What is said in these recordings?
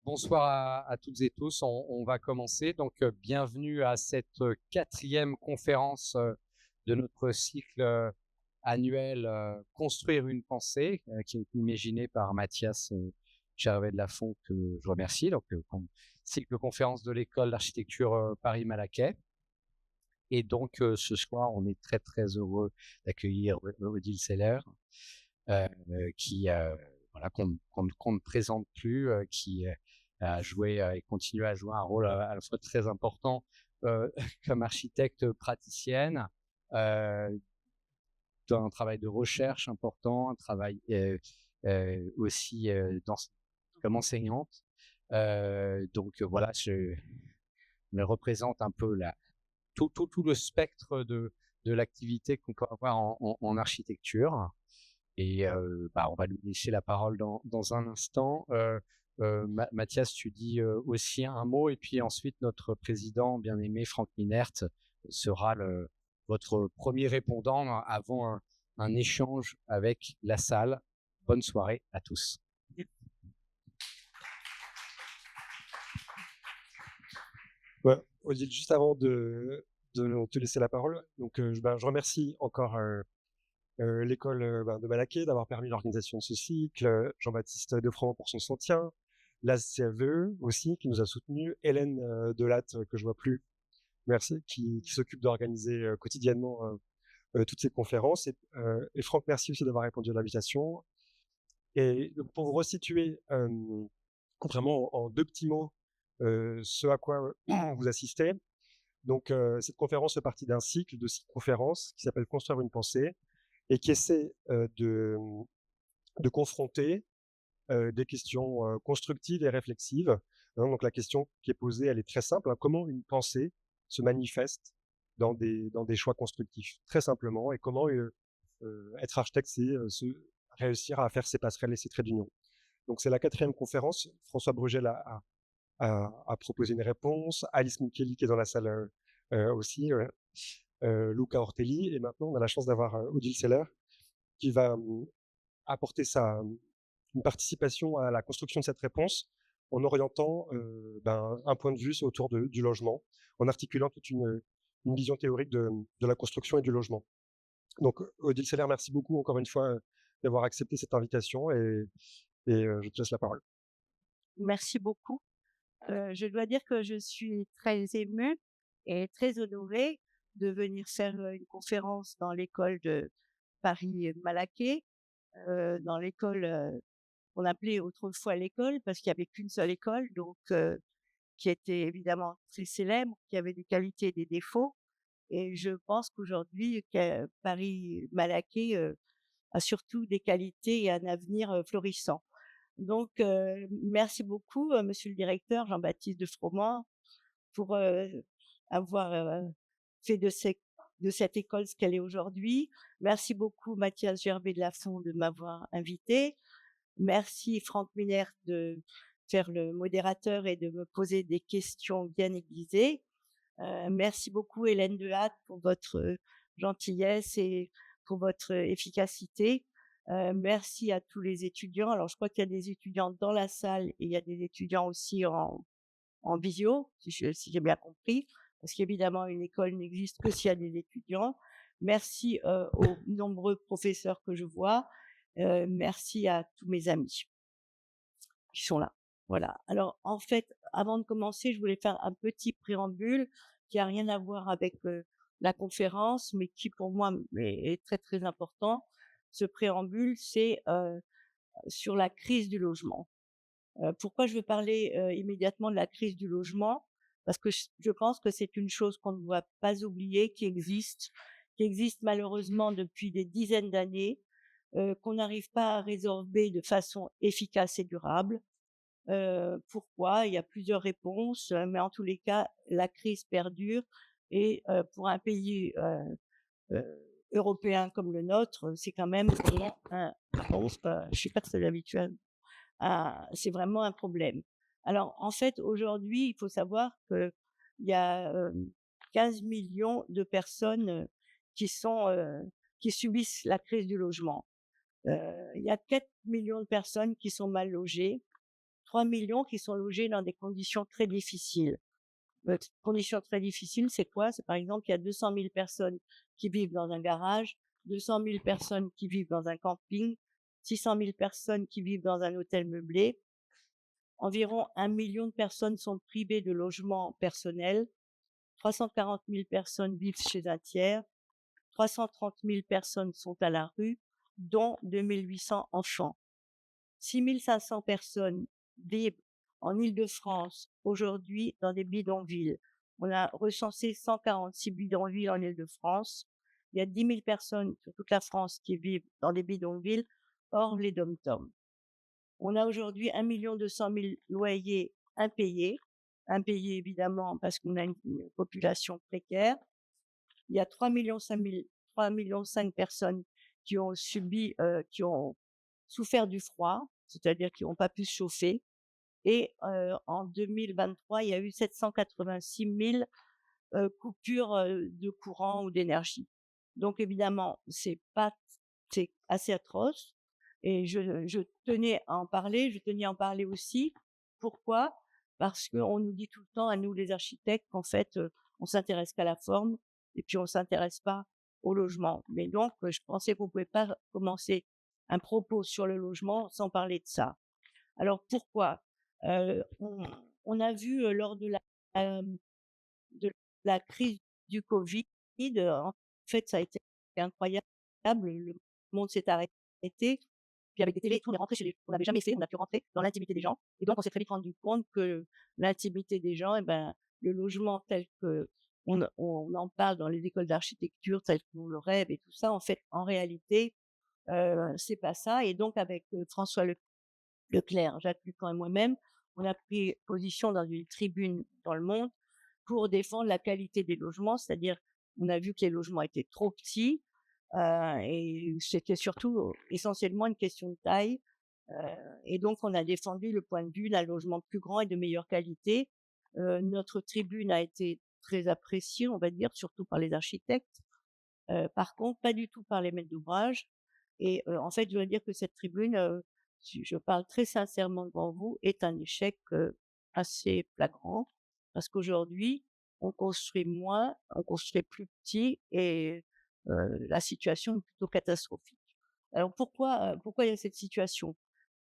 Bonsoir à toutes et tous. On va commencer. Donc, bienvenue à cette quatrième conférence de notre cycle annuel Construire une pensée, qui est imaginé par Mathias Gervais de Lafont, que je remercie. Donc, cycle conférence de l'école d'architecture Paris-Malaquais. Et donc, ce soir, on est très, très heureux d'accueillir Odile Seller, qui voilà, qu'on ne présente plus, qui a joué et continue à jouer un rôle à la fois très important comme architecte praticienne, dans un travail de recherche important, un travail aussi comme enseignante. Donc voilà, je me représente un peu tout le spectre de l'activité qu'on peut avoir en architecture. Et on va lui laisser la parole dans un instant. Mathias, tu dis aussi un mot, et puis ensuite notre président bien-aimé Franck Minert sera votre premier répondant avant un échange avec la salle. Bonne soirée à tous. Ouais, Odile, juste avant de te laisser la parole, donc je remercie encore l'école de Malaquais d'avoir permis l'organisation de ce cycle, Jean-Baptiste Defrant pour son soutien, la CFVE aussi qui nous a soutenus, Hélène Delatte que je vois plus, merci, qui s'occupe d'organiser quotidiennement toutes ces conférences, et Franck, merci aussi d'avoir répondu à l'invitation. Et donc, pour vous resituer vraiment en deux petits mots ce à quoi vous assistez. Donc, cette conférence fait partie d'un cycle de 6 conférences qui s'appelle Construire une pensée et qui essaie de confronter des questions constructives et réflexives. Donc, la question qui est posée, elle est très simple. Comment une pensée se manifeste dans des choix constructifs, très simplement, et comment être architecte, c'est réussir à faire ces passerelles et ces traits d'union. Donc, c'est la 4e conférence. François Brugel a proposé une réponse. Alice Micheli, qui est dans la salle aussi, Luca Ortelli, et maintenant on a la chance d'avoir Odile Seller qui va apporter une participation à la construction de cette réponse en orientant un point de vue autour du logement, en articulant toute une vision théorique de la construction et du logement. Donc Odile Seller, merci beaucoup encore une fois d'avoir accepté cette invitation, et je te laisse la parole. Merci beaucoup. Je dois dire que je suis très émue et très honorée de venir faire une conférence dans l'école de Paris-Malaquais, dans l'école qu'on appelait autrefois l'école parce qu'il y avait qu'une seule école, donc qui était évidemment très célèbre, qui avait des qualités et des défauts. Et je pense qu'aujourd'hui, Paris-Malaquais a surtout des qualités et un avenir florissant. Donc, merci beaucoup, monsieur le directeur Jean-Baptiste de Froment, pour avoir fait de cette école ce qu'elle est aujourd'hui. Merci beaucoup, Mathias Gervais de Lafont, de m'avoir invité. Merci, Franck Minert, de faire le modérateur et de me poser des questions bien aiguisées. Merci beaucoup, Hélène Delatte, pour votre gentillesse et pour votre efficacité. Merci à tous les étudiants. Alors, je crois qu'il y a des étudiants dans la salle et il y a des étudiants aussi en visio, si j'ai bien compris, parce qu'évidemment, une école n'existe que s'il y a des étudiants. Merci aux nombreux professeurs que je vois. Merci à tous mes amis qui sont là. Voilà. Alors, en fait, avant de commencer, je voulais faire un petit préambule qui a rien à voir avec la conférence, mais qui pour moi est très très important. Ce préambule, c'est sur la crise du logement. Pourquoi je veux parler immédiatement de la crise du logement? Parce que je pense que c'est une chose qu'on ne doit pas oublier, qui existe malheureusement depuis des dizaines d'années, qu'on n'arrive pas à résorber de façon efficace et durable. Pourquoi? Il y a plusieurs réponses, mais en tous les cas, la crise perdure et pour un pays européen comme le nôtre, c'est quand même vraiment je suis pas très habituée c'est vraiment un problème. Alors en fait, aujourd'hui, il faut savoir qu'il y a 15 millions de personnes qui subissent la crise du logement. Il y a 4 millions de personnes qui sont mal logées, 3 millions qui sont logés dans des conditions très difficiles. Conditions très difficiles, c'est quoi? C'est par exemple, il y a 200 000 personnes qui vivent dans un garage, 200 000 personnes qui vivent dans un camping, 600 000 personnes qui vivent dans un hôtel meublé. Environ 1 million de personnes sont privées de logement personnel. 340 000 personnes vivent chez un tiers. 330 000 personnes sont à la rue, dont 2 800 enfants. 6 500 personnes vivent en Île-de-France aujourd'hui dans des bidonvilles. On a recensé 146 bidonvilles en Île-de-France. Il y a 10 000 personnes sur toute la France qui vivent dans des bidonvilles, hors les dom-toms. On a aujourd'hui 1 200 000 loyers impayés. Impayés évidemment parce qu'on a une population précaire. Il y a 3,5 millions personnes qui ont qui ont souffert du froid, c'est-à-dire qui n'ont pas pu se chauffer. Et en 2023, il y a eu 786 000 coupures de courant ou d'énergie. Donc évidemment, c'est assez atroce. Et je tenais à en parler. Je tenais à en parler aussi. Pourquoi? Parce qu'on nous dit tout le temps, à nous les architectes, qu'en fait, on s'intéresse qu'à la forme et puis on s'intéresse pas au logement. Mais donc, je pensais qu'on pouvait pas commencer un propos sur le logement sans parler de ça. Alors pourquoi? On a vu lors de la crise du Covid, en fait, ça a été incroyable. Le monde s'est arrêté. Puis avec des télés et tout, on est rentré chez les on n'avait jamais fait, on a pu rentrer dans l'intimité des gens. Et donc, on s'est très vite rendu compte que l'intimité des gens, eh ben, le logement tel que on en parle dans les écoles d'architecture, tel qu'on le rêve et tout ça, en fait, en réalité, c'est pas ça. Et donc, avec François Leclerc, Jacques Lucan et moi-même, on a pris position dans une tribune dans Le Monde pour défendre la qualité des logements, c'est-à-dire, on a vu que les logements étaient trop petits, et c'était surtout essentiellement une question de taille. Heu et donc on a défendu le point de vue d'un logement plus grand et de meilleure qualité. Notre tribune a été très appréciée, on va dire, surtout par les architectes. Par contre, pas du tout par les maîtres d'ouvrage. Et en fait, je dois dire que cette tribune, si je parle très sincèrement devant vous, est un échec assez flagrant. Parce qu'aujourd'hui, on construit moins, on construit plus petit et la situation est plutôt catastrophique. Alors pourquoi il y a cette situation?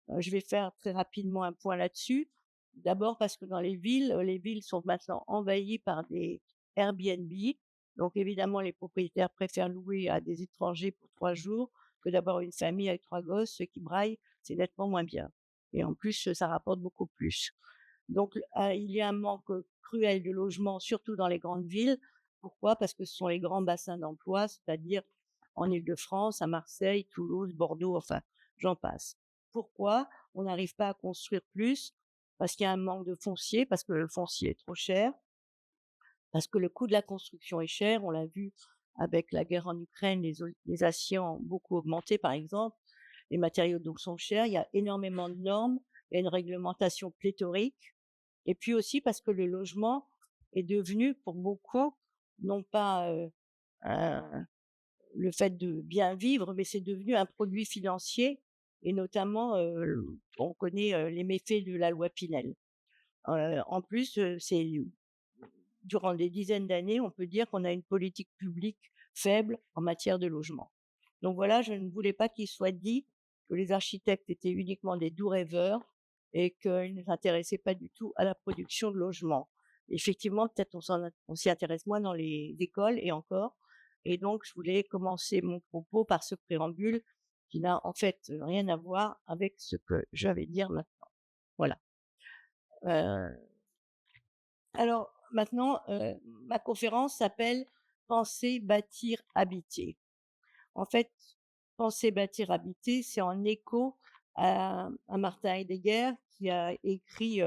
Je vais faire très rapidement un point là-dessus. D'abord parce que dans les villes sont maintenant envahies par des Airbnb. Donc évidemment, les propriétaires préfèrent louer à des étrangers pour 3 jours que d'avoir une famille avec 3 gosses, qui braillent, c'est nettement moins bien. Et en plus, ça rapporte beaucoup plus. Donc il y a un manque cruel de logements, surtout dans les grandes villes. Pourquoi? Parce que ce sont les grands bassins d'emploi, c'est-à-dire en Île-de-France, à Marseille, Toulouse, Bordeaux, enfin, j'en passe. Pourquoi on n'arrive pas à construire plus? Parce qu'il y a un manque de foncier, parce que le foncier est trop cher, parce que le coût de la construction est cher. On l'a vu avec la guerre en Ukraine, les aciers ont beaucoup augmenté, par exemple. Les matériaux donc sont chers. Il y a énormément de normes, il y a une réglementation pléthorique. Et puis aussi parce que le logement est devenu pour beaucoup, non pas le fait de bien vivre, mais c'est devenu un produit financier. Et notamment, on connaît les méfaits de la loi Pinel. En plus, c'est durant des dizaines d'années, on peut dire qu'on a une politique publique faible en matière de logement. Donc voilà, je ne voulais pas qu'il soit dit que les architectes étaient uniquement des doux rêveurs et qu'ils ne s'intéressaient pas du tout à la production de logements. Effectivement, peut-être on s'y intéresse moins dans les écoles et encore. Et donc, je voulais commencer mon propos par ce préambule qui n'a en fait rien à voir avec ce que je vais dire maintenant. Voilà. Euh, alors maintenant, ma conférence s'appelle «Penser, bâtir, habiter». En fait, «Penser, bâtir, habiter», c'est en écho à Martin Heidegger qui a écrit,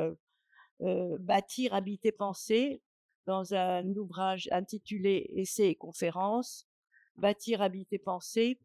«Bâtir, habiter, penser» dans un ouvrage intitulé «Essais et conférences». «Bâtir, habiter, penser»,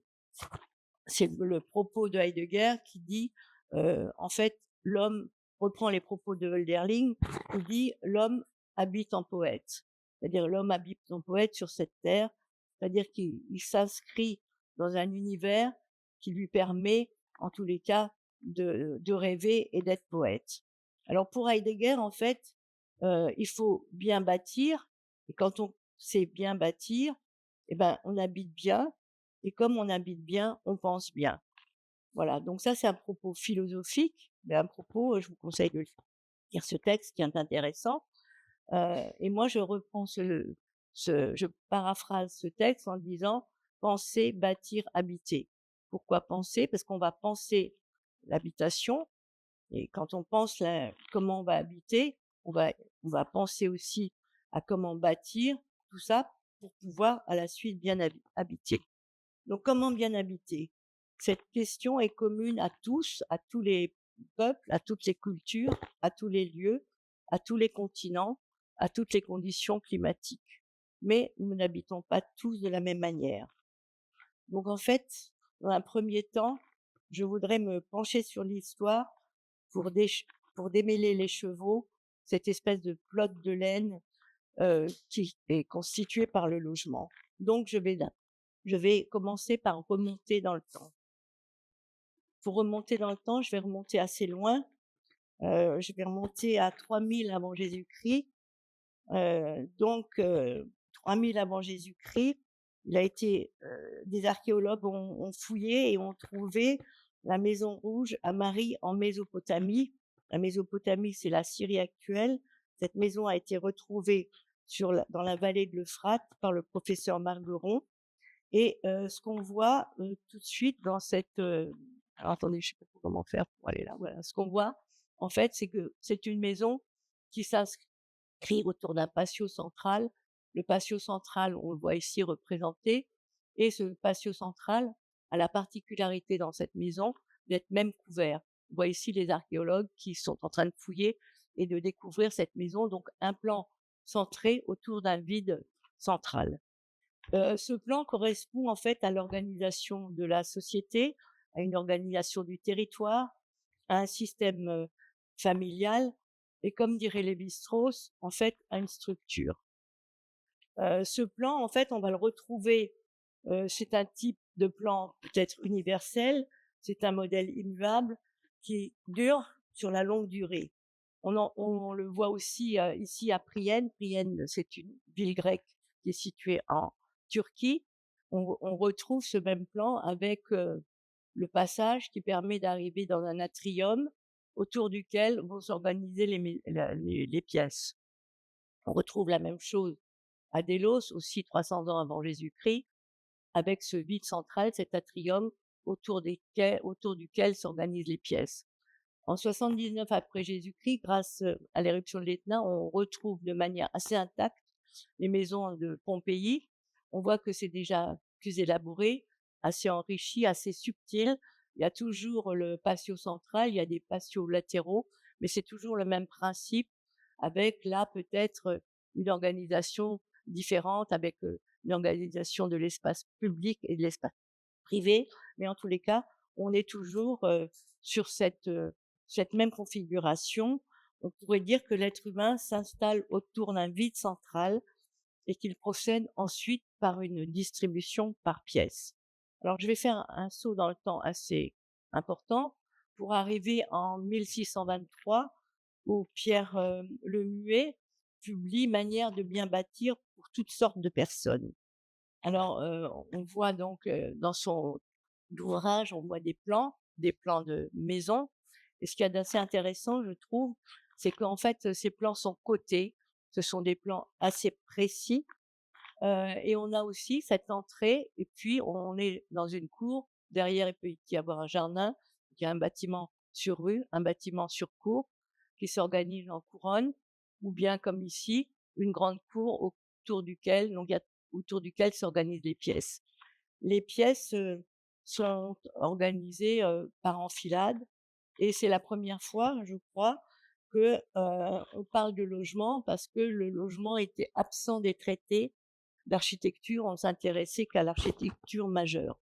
c'est le propos de Heidegger qui dit, en fait, l'homme reprend les propos de Hölderlin, qui dit: «L'homme habite en poète». C'est-à-dire l'homme habite en poète sur cette terre, c'est-à-dire qu'il s'inscrit dans un univers qui lui permet, en tous les cas, de rêver et d'être poète. Alors pour Heidegger, en fait, il faut bien bâtir, et quand on sait bien bâtir, eh ben, on habite bien, et comme on habite bien, on pense bien. Voilà, donc ça, c'est un propos philosophique, mais un propos, je vous conseille de lire ce texte qui est intéressant. Et moi, je reprends je paraphrase ce texte en disant: «Penser, bâtir, habiter». Pourquoi penser? Parce qu'on va penser l'habitation, et quand on pense comment on va habiter, on va, on va penser aussi à comment bâtir tout ça pour pouvoir à la suite bien habiter. Donc comment bien habiter? Cette question est commune à tous les peuples, à toutes les cultures, à tous les lieux, à tous les continents, à toutes les conditions climatiques. Mais nous n'habitons pas tous de la même manière. Donc en fait, dans un premier temps, je voudrais me pencher sur l'histoire pour, pour démêler les chevaux, cette espèce de pelote de laine qui est constituée par le logement. Donc je vais commencer par remonter dans le temps. Pour remonter dans le temps, je vais remonter assez loin. Je vais remonter à 3000 avant Jésus-Christ. 3000 avant Jésus-Christ, des archéologues ont fouillé et ont trouvé la Maison Rouge à Marie en Mésopotamie. La Mésopotamie, c'est la Syrie actuelle. Cette maison a été retrouvée dans la vallée de l'Euphrate par le professeur Margueron. Et ce qu'on voit tout de suite dans cette... alors attendez, je ne sais pas comment faire pour aller là. Voilà. Ce qu'on voit, en fait, c'est que c'est une maison qui s'inscrit autour d'un patio central. Le patio central, on le voit ici représenté. Et ce patio central a la particularité dans cette maison d'être même couvert. On voit ici les archéologues qui sont en train de fouiller et de découvrir cette maison, donc un plan centré autour d'un vide central. Ce plan correspond en fait à l'organisation de la société, à une organisation du territoire, à un système familial et, comme dirait Lévi-Strauss, en fait, à une structure. Ce plan, en fait, on va le retrouver, c'est un type de plan peut-être universel, c'est un modèle immuable qui dure sur la longue durée. On le voit aussi ici à Priene. Priene, c'est une ville grecque qui est située en Turquie. On retrouve ce même plan avec le passage qui permet d'arriver dans un atrium autour duquel vont s'organiser les pièces. On retrouve la même chose à Délos, aussi 300 ans avant Jésus-Christ, avec ce vide central, cet atrium autour duquel s'organisent les pièces. En 79 après Jésus-Christ, grâce à l'éruption de l'Etna, on retrouve de manière assez intacte les maisons de Pompéi. On voit que c'est déjà plus élaboré, assez enrichi, assez subtil. Il y a toujours le patio central, il y a des patios latéraux, mais c'est toujours le même principe, avec là peut-être une organisation différente, avec une organisation de l'espace public et de l'espace privé. Mais en tous les cas, on est toujours sur cette même configuration. On pourrait dire que l'être humain s'installe autour d'un vide central et qu'il procède ensuite par une distribution par pièce. Alors, je vais faire un saut dans le temps assez important pour arriver en 1623 où Pierre le Muet publie Manière de bien bâtir pour toutes sortes de personnes. Alors, on voit donc dans son ouvrage, on voit des plans de maisons. Et ce qu'il y a d'assez intéressant, je trouve, c'est qu'en fait, ces plans sont cotés. Ce sont des plans assez précis. Et on a aussi cette entrée, et puis on est dans une cour. Derrière, il peut y avoir un jardin, il y a un bâtiment sur rue, un bâtiment sur cour, qui s'organise en couronne, ou bien comme ici, une grande cour autour duquel s'organisent les pièces. Les pièces sont organisées par enfilade, et c'est la première fois, je crois, que on parle de logement, parce que le logement était absent des traités d'architecture. On s'intéressait qu'à l'architecture majeure.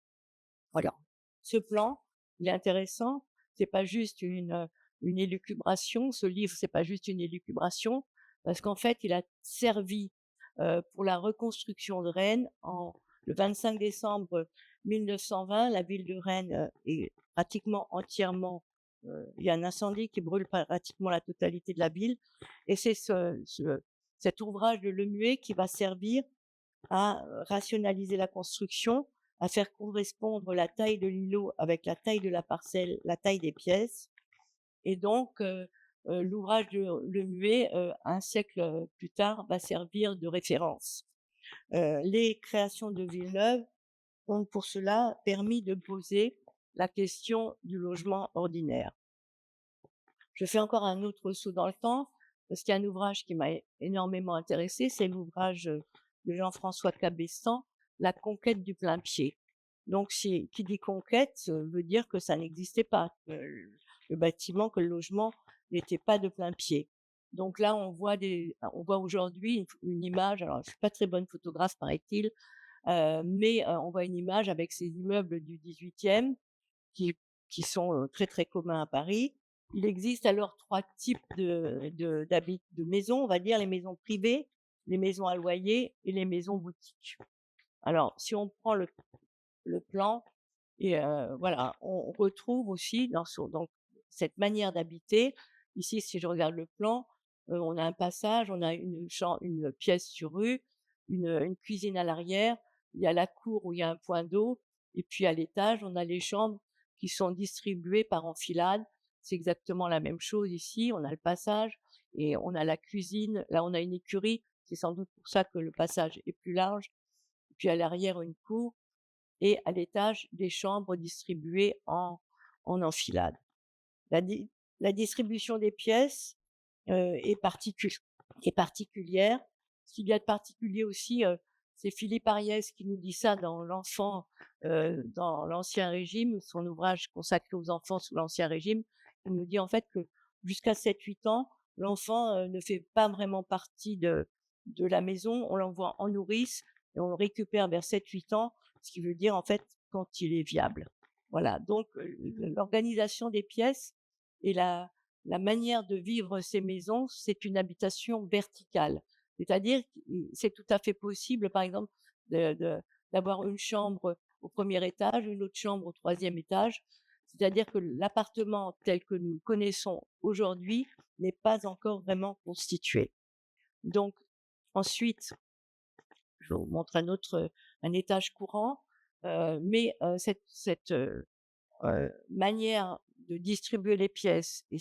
Voilà. Ce plan, il est intéressant. C'est pas juste une élucubration. Ce livre, c'est pas juste une élucubration, parce qu'en fait, il a servi pour la reconstruction de Rennes. Le 25 décembre 1920, la ville de Rennes est pratiquement entièrement il y a un incendie qui brûle pratiquement la totalité de la ville et c'est cet ouvrage de Lemué qui va servir à rationaliser la construction, à faire correspondre la taille de l'îlot avec la taille de la parcelle, la taille des pièces. Et donc, l'ouvrage de Lemué, un siècle plus tard, va servir de référence. Les créations de Villeneuve ont pour cela permis de poser la question du logement ordinaire. Je fais encore un autre saut dans le temps, parce qu'il y a un ouvrage qui m'a énormément intéressé, c'est l'ouvrage de Jean-François Cabestan, La conquête du plein-pied. Donc, qui dit conquête veut dire que ça n'existait pas, que le bâtiment, que le logement n'était pas de plein-pied. Donc là, on voit aujourd'hui une image, alors je suis pas très bonne photographe, paraît-il, mais on voit une image avec ces immeubles du 18e qui sont très, très communs à Paris. Il existe alors 3 types de maisons, on va dire les maisons privées, les maisons à loyer et les maisons boutiques. Alors, si on prend le plan et voilà, on retrouve aussi dans cette manière d'habiter. Ici, si je regarde le plan, on a un passage, on a une pièce sur rue, une cuisine à l'arrière, il y a la cour où il y a un point d'eau et puis à l'étage, on a les chambres qui sont distribuées par enfilade. C'est exactement la même chose ici, on a le passage et on a la cuisine. Là, on a une écurie, c'est sans doute pour ça que le passage est plus large. Et puis à l'arrière, une cour et à l'étage, des chambres distribuées en enfilade. La distribution des pièces est particulière. Ce qu'il y a de particulier aussi, c'est Philippe Ariès qui nous dit ça dans L'enfant dans l'Ancien Régime, son ouvrage consacré aux enfants sous l'Ancien Régime. Il nous dit en fait que jusqu'à 7-8 ans, l'enfant ne fait pas vraiment partie de la maison, on l'envoie en nourrice et on le récupère vers 7-8 ans, ce qui veut dire en fait quand il est viable. Voilà, donc l'organisation des pièces et la manière de vivre ces maisons, c'est une habitation verticale. C'est-à-dire que c'est tout à fait possible, par exemple, d'avoir une chambre au premier étage, une autre chambre au troisième étage. C'est-à-dire que l'appartement tel que nous le connaissons aujourd'hui n'est pas encore vraiment constitué. Donc, ensuite, je vous montre un étage courant, mais cette manière de distribuer les pièces et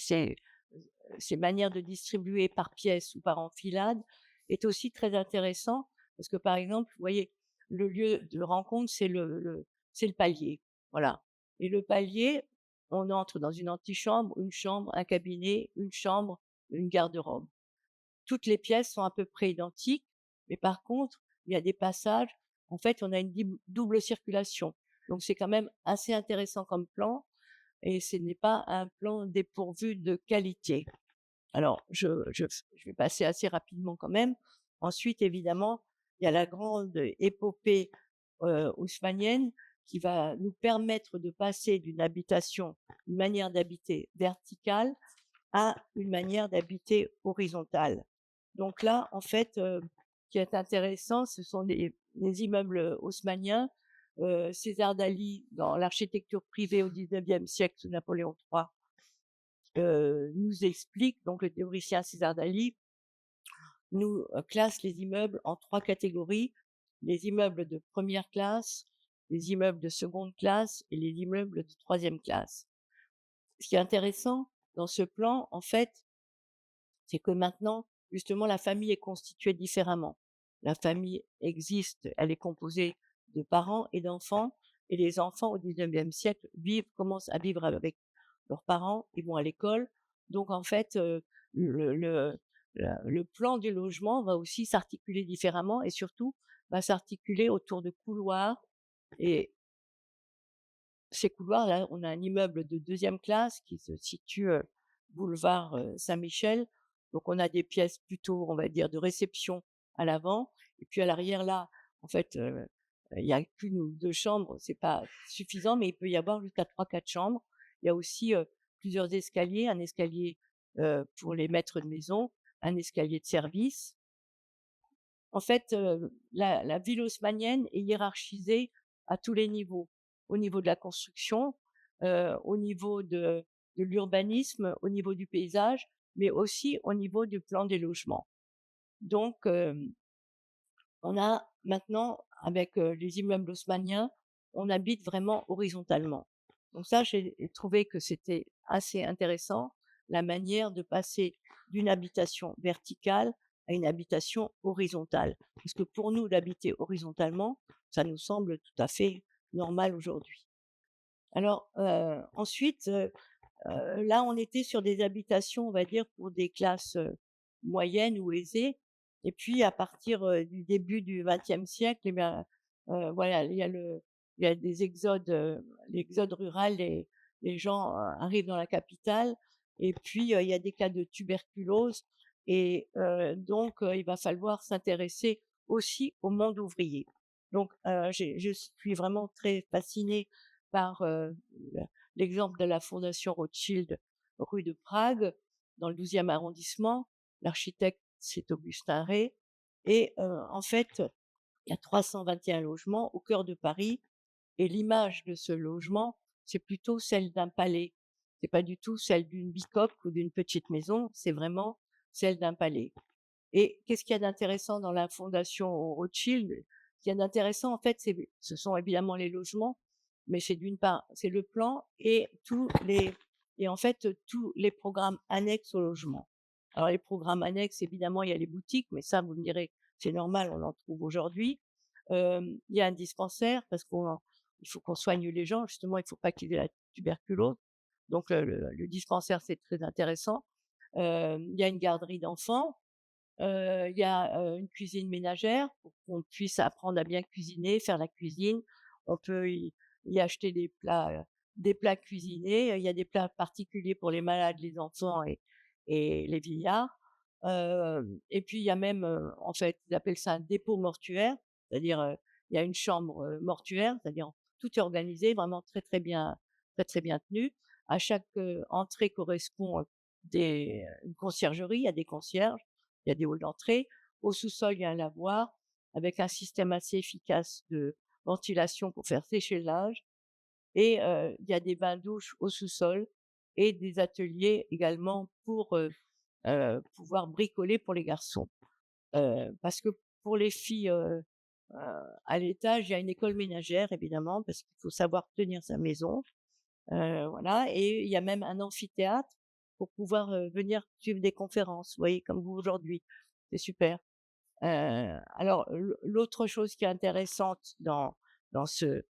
ces manières de distribuer par pièce ou par enfilade est aussi très intéressant parce que, par exemple, vous voyez, le lieu de rencontre, c'est le palier. Voilà. Et le palier, on entre dans une antichambre, une chambre, un cabinet, une chambre, une garde-robe. Toutes les pièces sont à peu près identiques, mais par contre, il y a des passages, en fait, on a une double circulation. Donc c'est quand même assez intéressant comme plan et ce n'est pas un plan dépourvu de qualité. Alors je vais passer assez rapidement quand même. Ensuite, évidemment, il y a la grande épopée, haussmannienne qui va nous permettre de passer d'une manière d'habiter verticale à une manière d'habiter horizontale. Donc là, en fait, ce qui est intéressant, ce sont les immeubles haussmanniens. César Daly, dans l'architecture privée au 19e siècle sous Napoléon III, nous explique, donc le théoricien César Daly, nous classe les immeubles en 3 catégories, les immeubles de première classe, les immeubles de seconde classe et les immeubles de troisième classe. Ce qui est intéressant dans ce plan, en fait, c'est que maintenant, justement, la famille est constituée différemment. La famille existe, elle est composée de parents et d'enfants, et les enfants au 19e siècle commencent à vivre avec leurs parents, ils vont à l'école. Donc en fait, le plan du logement va aussi s'articuler différemment et surtout va s'articuler autour de couloirs. Et ces couloirs-là, on a un immeuble de 2e classe qui se situe boulevard Saint-Michel. Donc on a des pièces plutôt, on va dire, de réception à l'avant. Et puis à l'arrière, là, en fait, il y a qu'une ou 2 chambres, c'est pas suffisant, mais il peut y avoir jusqu'à 3-4 chambres. Il y a aussi plusieurs escaliers, un escalier pour les maîtres de maison, un escalier de service. En fait, la ville haussmannienne est hiérarchisée à tous les niveaux. Au niveau de la construction, au niveau de de l'urbanisme, au niveau du paysage, mais aussi au niveau du plan des logements. Donc, on a maintenant, avec les immeubles haussmanniens, on habite vraiment horizontalement. Donc ça, j'ai trouvé que c'était assez intéressant, la manière de passer d'une habitation verticale à une habitation horizontale. Parce que pour nous, d'habiter horizontalement, ça nous semble tout à fait normal aujourd'hui. Alors, ensuite, là, on était sur des habitations, on va dire, pour des classes, moyennes ou aisées. Et puis à partir, du début du XXe siècle, eh bien, voilà, il y a des exodes, l'exode rural, les gens, arrivent dans la capitale et puis, il y a des cas de tuberculose et donc il va falloir s'intéresser aussi au monde ouvrier. Donc je suis vraiment très fascinée par, l'exemple de la Fondation Rothschild rue de Prague, dans le 12e arrondissement. L'architecte, c'est Augustin Rey. Et en fait, il y a 321 logements au cœur de Paris. Et l'image de ce logement, c'est plutôt celle d'un palais. C'est pas du tout celle d'une bicoque ou d'une petite maison, c'est vraiment celle d'un palais. Et qu'est-ce qu'il y a d'intéressant dans la Fondation Rothschild? Ce qu'il y a d'intéressant, en fait, ce sont évidemment les logements, mais c'est d'une part, c'est le plan et en fait, tous les programmes annexes au logement. Alors, les programmes annexes, évidemment, il y a les boutiques, mais ça, vous me direz, c'est normal, on en trouve aujourd'hui. Il y a un dispensaire parce il faut qu'on soigne les gens, justement, il ne faut pas qu'ils aient la tuberculose. Donc, le dispensaire, c'est très intéressant. Il y a une garderie d'enfants. Il y a, une cuisine ménagère pour qu'on puisse apprendre à bien cuisiner, faire la cuisine. On peut y acheter des plats cuisinés. Il y a des plats particuliers pour les malades, les enfants et les vieillards. Et puis il y a même, en fait, ils appellent ça un dépôt mortuaire, c'est-à-dire, il y a une chambre, mortuaire, c'est-à-dire tout est organisé vraiment très, très bien tenu. À chaque, entrée correspond, une conciergerie, il y a des concierges, il y a des halls d'entrée. Au sous-sol, il y a un lavoir avec un système assez efficace de ventilation pour faire sécher le linge et il y a des bains-douches au sous-sol et des ateliers également pour, pouvoir bricoler pour les garçons. Parce que pour les filles, à l'étage, il y a une école ménagère évidemment parce qu'il faut savoir tenir sa maison, voilà et il y a même un amphithéâtre pour pouvoir, venir suivre des conférences, vous voyez? Comme vous aujourd'hui. C'est super. Alors l'autre chose qui est intéressante dans ce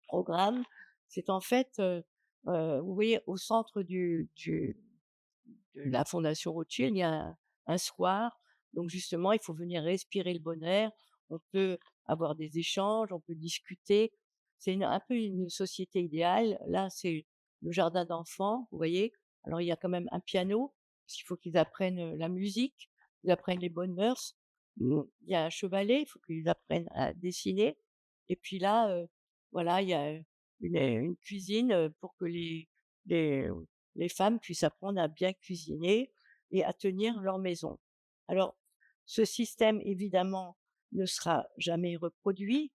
programme, c'est en fait, vous voyez au centre de la Fondation Rothschild, il y a un square. Donc justement, il faut venir respirer le bon air. On peut avoir des échanges, on peut discuter. C'est un peu une société idéale. Là, c'est le jardin d'enfants, vous voyez. Alors, il y a quand même un piano, parce qu'il faut qu'ils apprennent la musique, qu'ils apprennent les bonnes mœurs. Il y a un chevalet, il faut qu'ils apprennent à dessiner. Et puis là, voilà, il y a une cuisine pour que les, les femmes puissent apprendre à bien cuisiner et à tenir leur maison. Alors, ce système, évidemment, ne sera jamais reproduit,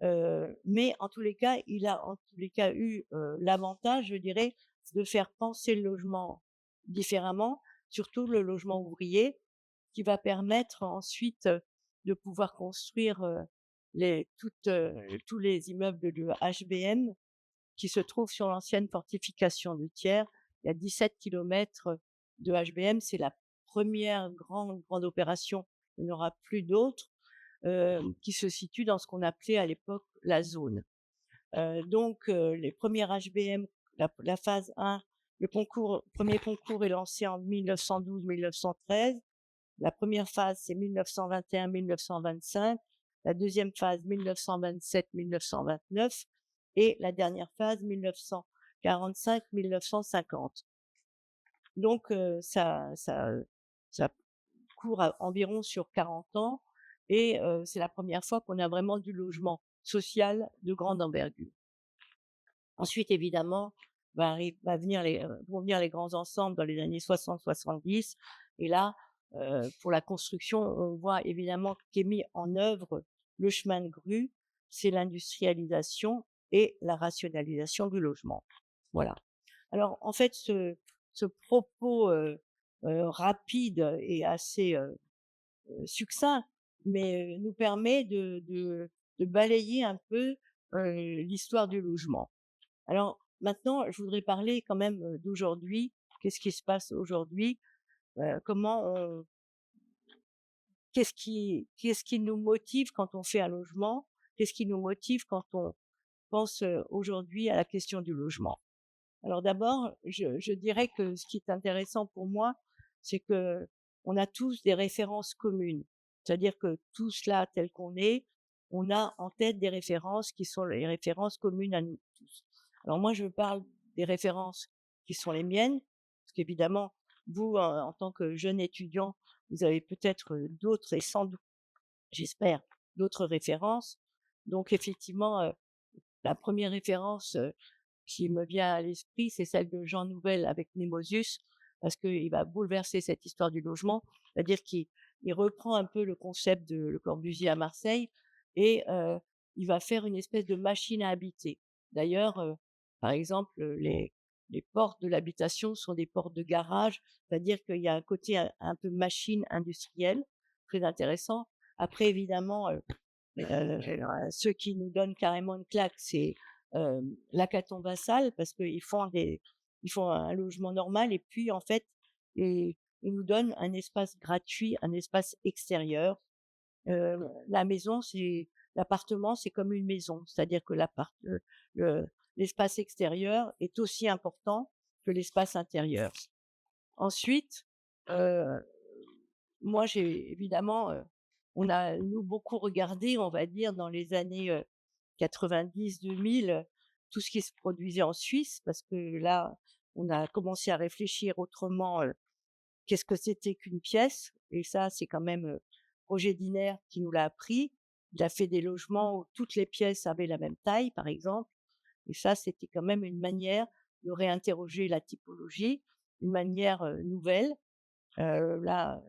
mais en tous les cas, il a en tous les cas eu l'avantage, je dirais, de faire penser le logement différemment, surtout le logement ouvrier, qui va permettre ensuite de pouvoir construire tous les immeubles de HBM qui se trouvent sur l'ancienne fortification de Thiers. Il y a 17 kilomètres de HBM. C'est la première grande opération. Il n'y en aura plus d'autres qui se situe dans ce qu'on appelait à l'époque la zone. Donc, les premières HBM, la phase 1, premier concours est lancé en 1912-1913. La première phase, c'est 1921-1925. La deuxième phase, 1927-1929. Et la dernière phase, 1945-1950. Donc, ça court environ sur 40 ans et c'est la première fois qu'on a vraiment du logement social de grande envergure. Ensuite, évidemment, vont venir les grands ensembles dans les années 60-70 et là, pour la construction, on voit évidemment qu'est mis en œuvre le chemin de grue, c'est l'industrialisation et la rationalisation du logement. Voilà. Alors, en fait, ce propos rapide et assez succinct, mais nous permet de balayer un peu l'histoire du logement. Alors, maintenant, je voudrais parler quand même d'aujourd'hui. Qu'est-ce qui se passe aujourd'hui? Comment on qu'est-ce qui nous motive quand on fait un logement? Qu'est-ce qui nous motive quand on pense, aujourd'hui à la question du logement? Alors d'abord, je dirais que ce qui est intéressant pour moi, c'est qu'on a tous des références communes. C'est-à-dire que tous là, tels qu'on est, on a en tête des références qui sont les références communes à nous tous. Alors moi, je parle des références qui sont les miennes, parce qu'évidemment, vous, en tant que jeune étudiant, vous avez peut-être, d'autres et sans doute, j'espère, d'autres références. Donc effectivement, la première référence, qui me vient à l'esprit, c'est celle de Jean Nouvel avec Mnemosyus, parce qu'il va bouleverser cette histoire du logement. C'est-à-dire qu'il reprend un peu le concept de Le Corbusier à Marseille et il va faire une espèce de machine à habiter. D'ailleurs, par exemple, les portes de l'habitation sont des portes de garage, c'est-à-dire qu'il y a un côté un peu machine industrielle, très intéressant. Après évidemment, ceux qui nous donnent carrément une claque, c'est l'Hackathon Vassal parce ils font un logement normal et puis en fait, ils nous donnent un espace gratuit, un espace extérieur. La maison, l'appartement, c'est comme une maison, c'est-à-dire que le l'espace extérieur est aussi important que l'espace intérieur. Ensuite, heu moi, j'ai évidemment, on a nous beaucoup regardé, on va dire dans les années, 90-2000, tout ce qui se produisait en Suisse parce que là, on a commencé à réfléchir autrement, qu'est-ce que c'était qu'une pièce? Et ça, c'est quand même, Roger Diner qui nous l'a appris. Il a fait des logements où toutes les pièces avaient la même taille, par exemple, et ça, c'était quand même une manière de réinterroger la typologie, une manière, nouvelle. Là,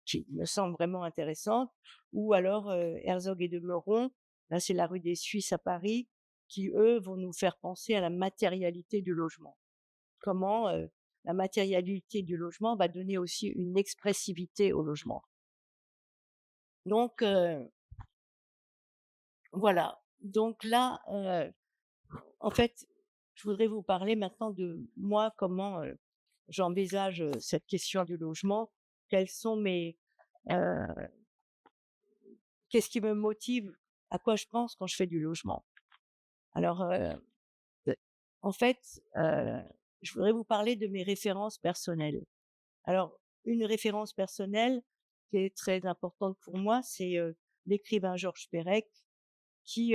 qui me semble vraiment intéressante. Ou alors, Herzog et de Meuron, là, c'est la rue des Suisses à Paris, qui eux, vont nous faire penser à la matérialité du logement. Comment, la matérialité du logement va donner aussi une expressivité au logement. Donc, voilà. Donc là, en fait, je voudrais vous parler maintenant de moi, comment, j'envisage, cette question du logement. Quels sont heu Qu'est-ce qui me motive? À quoi je pense quand je fais du logement? Alors, heu, en fait, je voudrais vous parler de mes références personnelles. Alors, une référence personnelle qui est très importante pour moi, c'est, l'écrivain Georges Perec qui,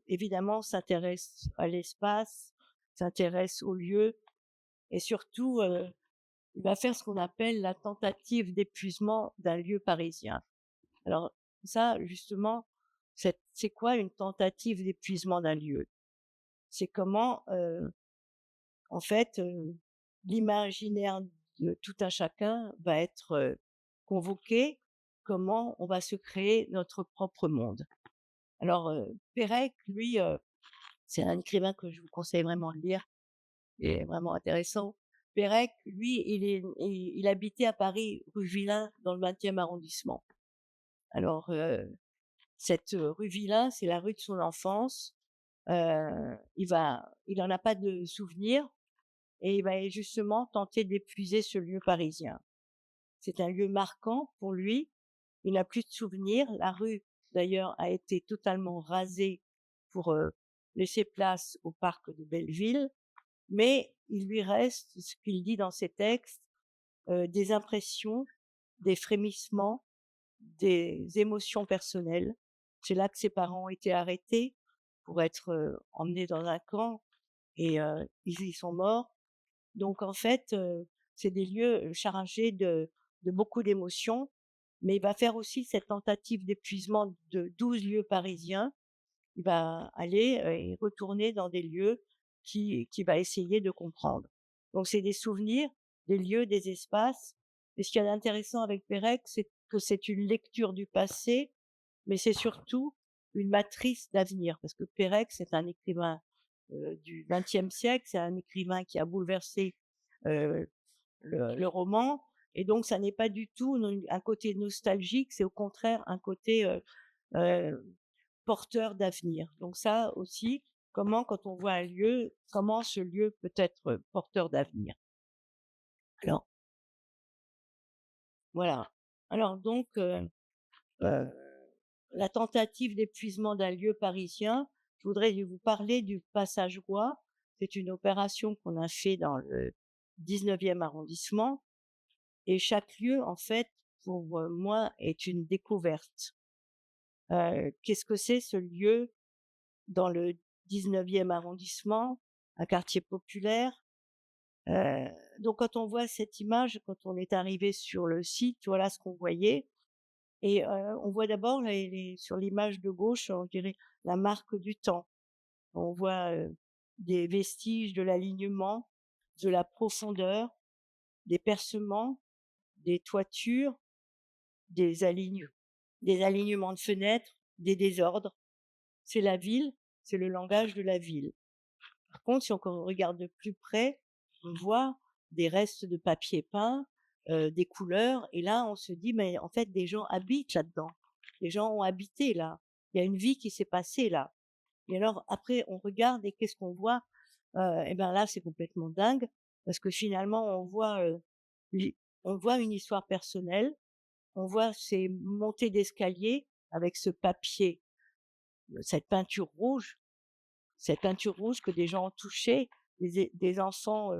évidemment s'intéresse à l'espace, s'intéresse aux lieux et surtout, il va faire ce qu'on appelle la tentative d'épuisement d'un lieu parisien. Alors ça, justement, c'est quoi une tentative d'épuisement d'un lieu? C'est comment, en fait, l'imaginaire de tout un chacun va être, convoqué, comment on va se créer notre propre monde. Alors, Pérec, lui, c'est un écrivain que je vous conseille vraiment de lire, il est vraiment intéressant. Pérec, lui, il habitait à Paris, rue Villain, dans le 20e arrondissement. Alors, cette, rue Villain, c'est la rue de son enfance. Il en a pas de souvenir et il va justement tenter d'épuiser ce lieu parisien. C'est un lieu marquant pour lui. Il n'a plus de souvenirs. La rue, d'ailleurs, a été totalement rasée pour, laisser place au parc de Belleville, mais il lui reste ce qu'il dit dans ses textes, des impressions, des frémissements, des émotions personnelles. C'est là que ses parents ont été arrêtés pour être, emmenés dans un camp et ils y sont morts. Donc en fait, c'est des lieux, chargés de beaucoup d'émotions, mais il va faire aussi cette tentative d'épuisement de 12 lieux parisiens. Il va aller, et retourner dans des lieux qui va essayer de comprendre. Donc c'est des souvenirs, des lieux, des espaces. Et ce qu'il y a d'intéressant avec Pérec, c'est que c'est une lecture du passé, mais c'est surtout une matrice d'avenir. Parce que Pérec, c'est un écrivain du XXe siècle. C'est un écrivain qui a bouleversé le roman. Et donc, ça n'est pas du tout un côté nostalgique, c'est au contraire un côté porteur d'avenir. Donc ça aussi, comment, quand on voit un lieu, comment ce lieu peut être porteur d'avenir. Alors, voilà. Alors donc, la tentative d'épuisement d'un lieu parisien, je voudrais vous parler du Passage Roi. C'est une opération qu'on a fait dans le 19e arrondissement. Et chaque lieu, en fait, pour moi, est une découverte. Qu'est-ce que c'est ce lieu dans le 19e arrondissement, un quartier populaire? Donc quand on voit cette image, quand on est arrivé sur le site, voilà ce qu'on voyait. Et on voit d'abord sur l'image de gauche, on dirait la marque du temps. On voit des vestiges de l'alignement, de la profondeur, des percements, des toitures, des alignements de fenêtres, des désordres. C'est la ville, c'est le langage de la ville. Par contre, si on regarde de plus près, on voit des restes de papier peint, des couleurs, et là, on se dit, mais en fait, des gens habitent là-dedans. Les gens ont habité là. Il y a une vie qui s'est passée là. Et alors, après, on regarde et qu'est-ce qu'on voit? Et ben là, c'est complètement dingue, parce que finalement, li- on voit une histoire personnelle, on voit ces montées d'escalier avec ce papier, cette peinture rouge, que des gens ont touchée, des enfants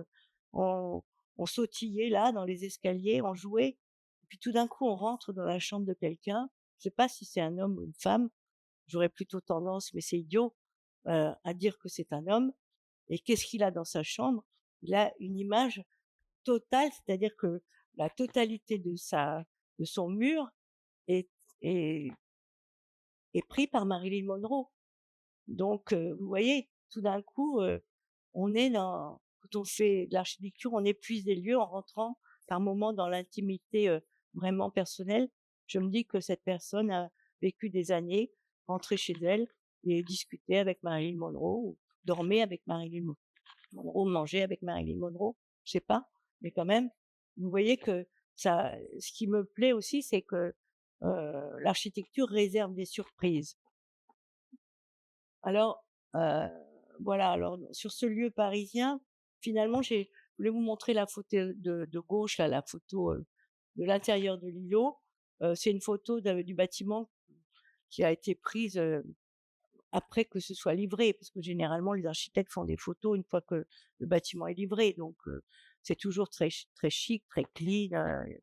ont, ont sautillé là dans les escaliers, ont joué. Et puis tout d'un coup, on rentre dans la chambre de quelqu'un. Je sais pas si c'est un homme ou une femme. J'aurais plutôt tendance, mais c'est idiot, à dire que c'est un homme. Et qu'est-ce qu'il a dans sa chambre? Il a une image totale, c'est-à-dire que la totalité de son mur est, est, est pris par Marilyn Monroe. Donc, vous voyez, tout d'un coup, on est quand on fait de l'architecture, on épuise des lieux en rentrant par moments dans l'intimité vraiment personnelle. Je me dis que cette personne a vécu des années, rentrée chez elle et discutait avec Marilyn Monroe, ou dormait avec Marilyn Monroe, mangeait avec Marilyn Monroe, je sais pas, mais quand même, vous voyez que ce qui me plaît aussi, c'est que l'architecture réserve des surprises. Alors, voilà, alors sur ce lieu parisien, finalement, je voulais vous montrer la photo de gauche, là, la photo de l'intérieur de l'îlot. C'est une photo du bâtiment qui a été prise après que ce soit livré, parce que généralement, les architectes font des photos une fois que le bâtiment est livré. Donc, c'est toujours très, très chic, très clean,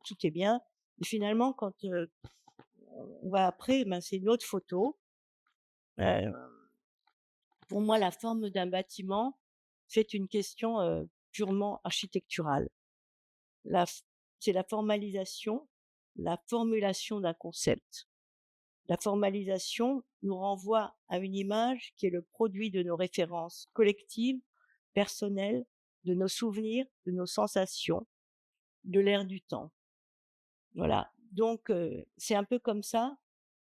tout est bien. Et finalement, quand on va après, ben, c'est une autre photo. Pour moi, la forme d'un bâtiment, c'est une question purement architecturale. C'est la formalisation, la formulation d'un concept. La formalisation nous renvoie à une image qui est le produit de nos références collectives, personnelles, de nos souvenirs, de nos sensations, de l'air du temps. Voilà. Donc, c'est un peu comme ça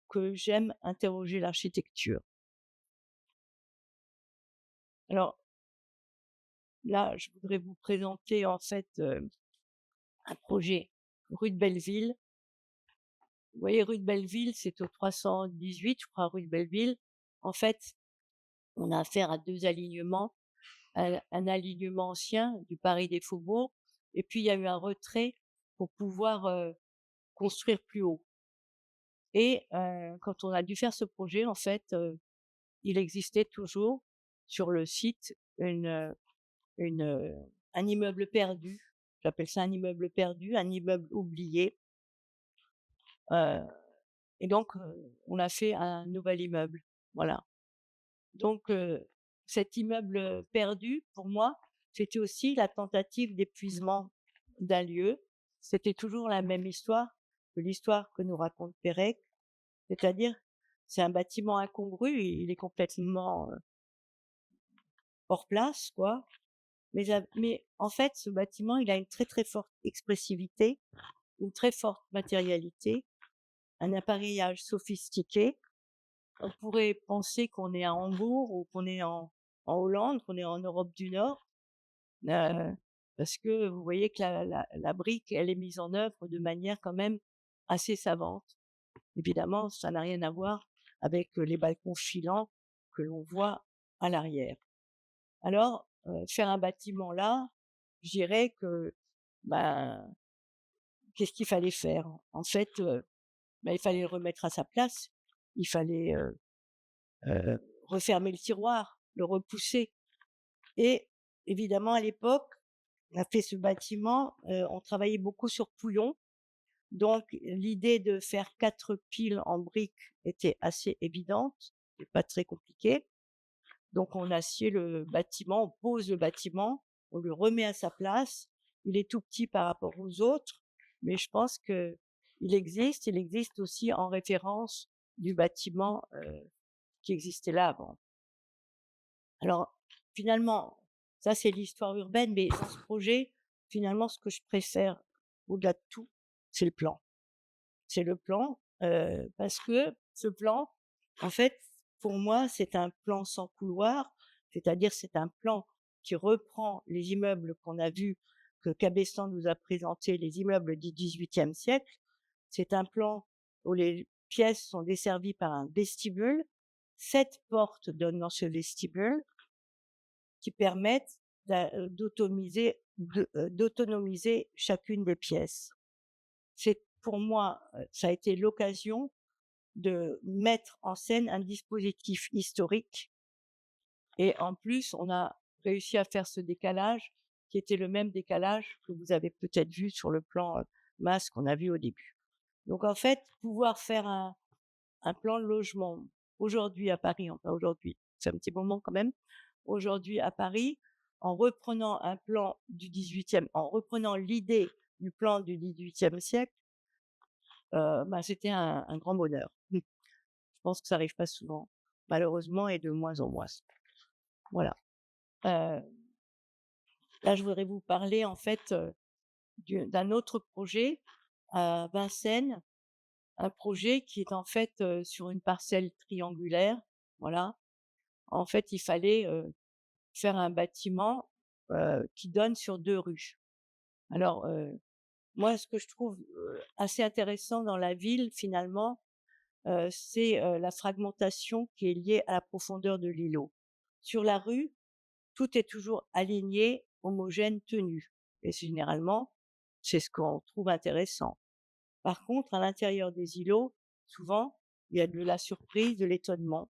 que j'aime interroger l'architecture. Alors, là, je voudrais vous présenter en fait un projet rue de Belleville. Vous voyez, rue de Belleville, c'est au 318, je crois, rue de Belleville. En fait, on a affaire à deux alignements. Un alignement ancien du Paris des Faubourgs, et puis il y a eu un retrait pour pouvoir construire plus haut. Et quand on a dû faire ce projet, en fait, il existait toujours sur le site un immeuble perdu. J'appelle ça un immeuble perdu, un immeuble oublié. Et donc, on a fait un nouvel immeuble. Voilà. Donc, cet immeuble perdu, pour moi, c'était aussi la tentative d'épuisement d'un lieu. C'était toujours la même histoire que l'histoire que nous raconte Pérec, c'est-à-dire c'est un bâtiment incongru, il est complètement hors place, quoi. Mais en fait, ce bâtiment, il a une très très forte expressivité, une très forte matérialité, un appareillage sophistiqué. On pourrait penser qu'on est à Hambourg ou qu'on est en en Hollande, qu'on est en Europe du Nord, heu, parce que vous voyez que la brique, elle est mise en œuvre de manière quand même assez savante. Évidemment, ça n'a rien à voir avec, les balcons filants que l'on voit à l'arrière. Alors, faire un bâtiment là, je dirais que, ben, qu'est-ce qu'il fallait faire? En fait, il fallait le remettre à sa place. Il fallait, refermer le tiroir, le repousser et évidemment, à l'époque, on a fait ce bâtiment, on travaillait beaucoup sur pouillon. Donc l'idée de faire 4 piles en briques était assez évidente et pas très compliquée. Donc on assied le bâtiment, on pose le bâtiment, on le remet à sa place. Il est tout petit par rapport aux autres, mais je pense il existe aussi en référence du bâtiment, qui existait là avant. Alors finalement, ça c'est l'histoire urbaine, mais dans ce projet, finalement ce que je préfère au-delà de tout, c'est le plan. C'est le plan, parce que ce plan, en fait, pour moi, c'est un plan sans couloir, c'est-à-dire c'est un plan qui reprend les immeubles qu'on a vus, que Cabestan nous a présentés, les immeubles du XVIIIe siècle. C'est un plan où les pièces sont desservies par un vestibule. 7 portes donnent dans ce vestibule qui permettent d'autonomiser chacune des pièces. C'est pour moi, ça a été l'occasion de mettre en scène un dispositif historique et en plus, on a réussi à faire ce décalage qui était le même décalage que vous avez peut-être vu sur le plan, masse qu'on a vu au début. Donc en fait, pouvoir faire un plan de logement aujourd'hui à Paris, enfin aujourd'hui, c'est un petit moment quand même, aujourd'hui à Paris, en reprenant un plan du 18e, en reprenant l'idée du plan du 18e siècle, c'était un grand bonheur. Je pense que ça arrive pas souvent, malheureusement et de moins en moins. Voilà. Heu, Là, je voudrais vous parler en fait, d'un autre projet à Vincennes, un projet qui est en fait, sur une parcelle triangulaire, voilà. En fait, il fallait, faire un bâtiment, qui donne sur 2 rues. Alors, moi, ce que je trouve, assez intéressant dans la ville finalement, c'est, la fragmentation qui est liée à la profondeur de l'îlot. Sur la rue, tout est toujours aligné, homogène, tenu et généralement, c'est ce qu'on trouve intéressant. Par contre, à l'intérieur des îlots, souvent, il y a de la surprise, de l'étonnement.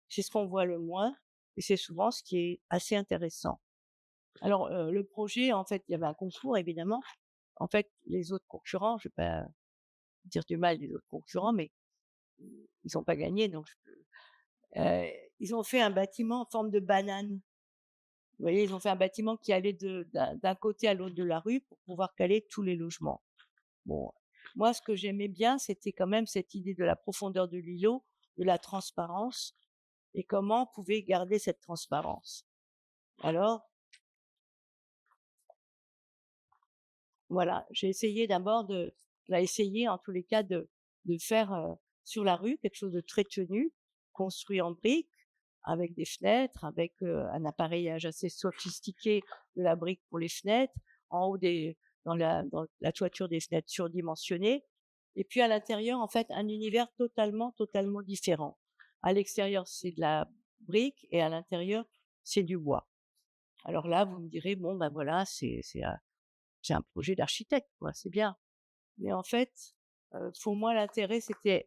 C'est ce qu'on voit le moins et c'est souvent ce qui est assez intéressant. Alors, le projet, en fait, il y avait un concours évidemment. En fait, les autres concurrents, je vais pas dire du mal des autres concurrents, mais ils ont pas gagné donc Heu, ils ont fait un bâtiment en forme de banane. Vous voyez, ils ont fait un bâtiment qui allait d'un côté à l'autre de la rue pour pouvoir caler tous les logements. Bon, moi, ce que j'aimais bien, c'était quand même cette idée de la profondeur de l'îlot, de la transparence et comment on pouvait garder cette transparence. Alors, voilà, j'ai essayé d'abord on a essayé en tous les cas de faire, sur la rue quelque chose de très tenu, construit en briques, avec des fenêtres, avec, un appareillage assez sophistiqué de la brique pour les fenêtres, en haut dans la toiture des fenêtres surdimensionnées et puis à l'intérieur, en fait, un univers totalement différent. À l'extérieur, c'est de la brique et à l'intérieur, c'est du bois. Alors là, vous me direz: «Bon, ben, voilà, c'est un projet d'architecte, quoi, c'est bien». Mais en fait, pour moi, l'intérêt,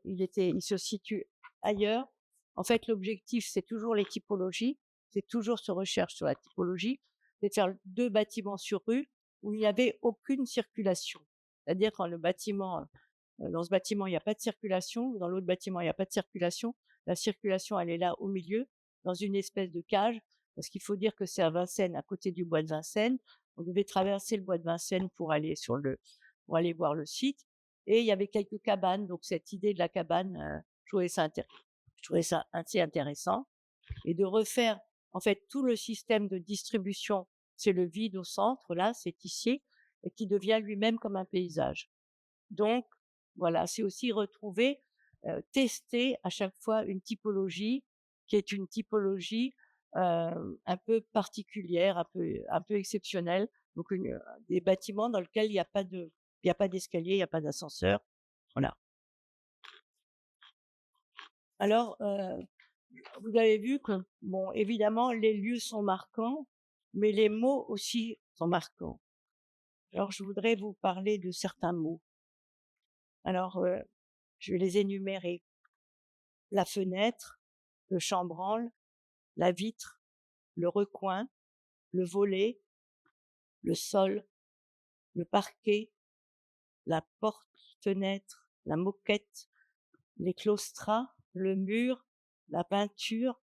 il se situe ailleurs. En fait, l'objectif, c'est toujours les typologies, c'est toujours se recherche sur la typologie, c'est de faire 2 bâtiments sur rue où il n'y avait aucune circulation. C'est-à-dire quand dans ce bâtiment, il y a pas de circulation, dans l'autre bâtiment, il y a pas de circulation. La circulation, elle est là au milieu, dans une espèce de cage, parce qu'il faut dire que c'est à Vincennes, à côté du bois de Vincennes. On devait traverser le bois de Vincennes pour aller voir le site et il y avait quelques cabanes, donc cette idée de la cabane, je trouvais ça assez intéressant et de refaire, en fait, tout le système de distribution. C'est le vide au centre, là, c'est ici et qui devient lui-même comme un paysage. Donc voilà, c'est aussi retrouver, tester à chaque fois une typologie qui est une typologie, un peu particulières, un peu exceptionnelles. Donc des bâtiments dans lesquels il y a pas d'escalier, il y a pas d'ascenseur. Voilà. Alors, vous avez vu que, bon, évidemment, les lieux sont marquants, mais les mots aussi sont marquants. Alors, je voudrais vous parler de certains mots. Alors, je vais les énumérer. La fenêtre, le chambranle, la vitre, le recoin, le volet, le sol, le parquet, la porte-fenêtre, la moquette, les claustras, le mur, la peinture,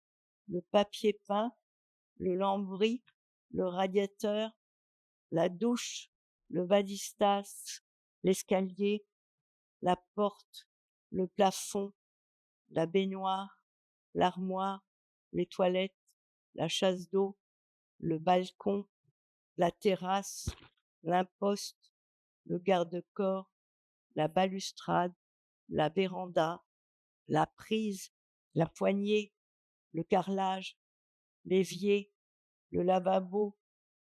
le papier peint, le lambris, le radiateur, la douche, le vadistas, l'escalier, la porte, le plafond, la baignoire, l'armoire, les toilettes, la chasse d'eau, le balcon, la terrasse, l'imposte, le garde-corps, la balustrade, la véranda, la prise, la poignée, le carrelage, l'évier, le lavabo,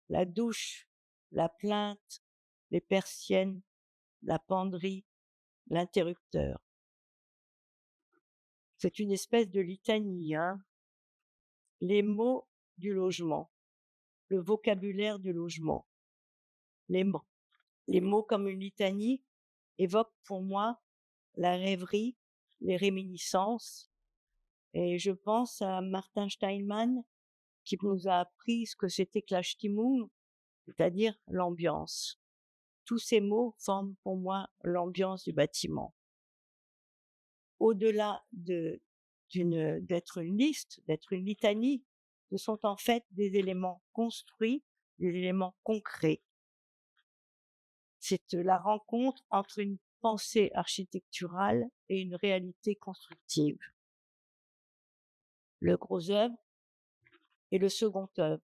la douche, la plinthe, les persiennes, la penderie, l'interrupteur. C'est une espèce de litanie, hein. Les mots du logement, le vocabulaire du logement. Les mots comme une litanie évoquent pour moi la rêverie, les réminiscences. Et je pense à Martin Steinmann qui nous a appris ce que c'était que la Stimmung, c'est-à-dire l'ambiance. Tous ces mots forment pour moi l'ambiance du bâtiment. Au-delà d'être une liste, d'être une litanie, ce sont en fait des éléments construits, des éléments concrets. C'est la rencontre entre une pensée architecturale et une réalité constructive. Le gros œuvre et le second œuvre.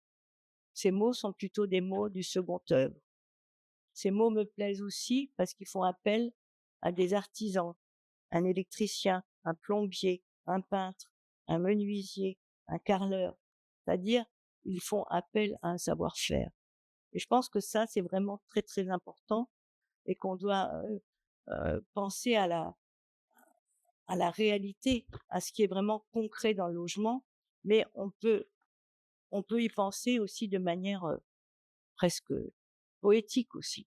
Ces mots sont plutôt des mots du second œuvre. Ces mots me plaisent aussi parce qu'ils font appel à des artisans, un électricien, un plombier, un peintre, un menuisier, un carreleur. C'est-à-dire, ils font appel à un savoir-faire. Et je pense que ça, c'est vraiment très, très important et qu'on doit penser à la réalité, à ce qui est vraiment concret dans le logement, mais on peut y penser aussi de manière presque poétique aussi.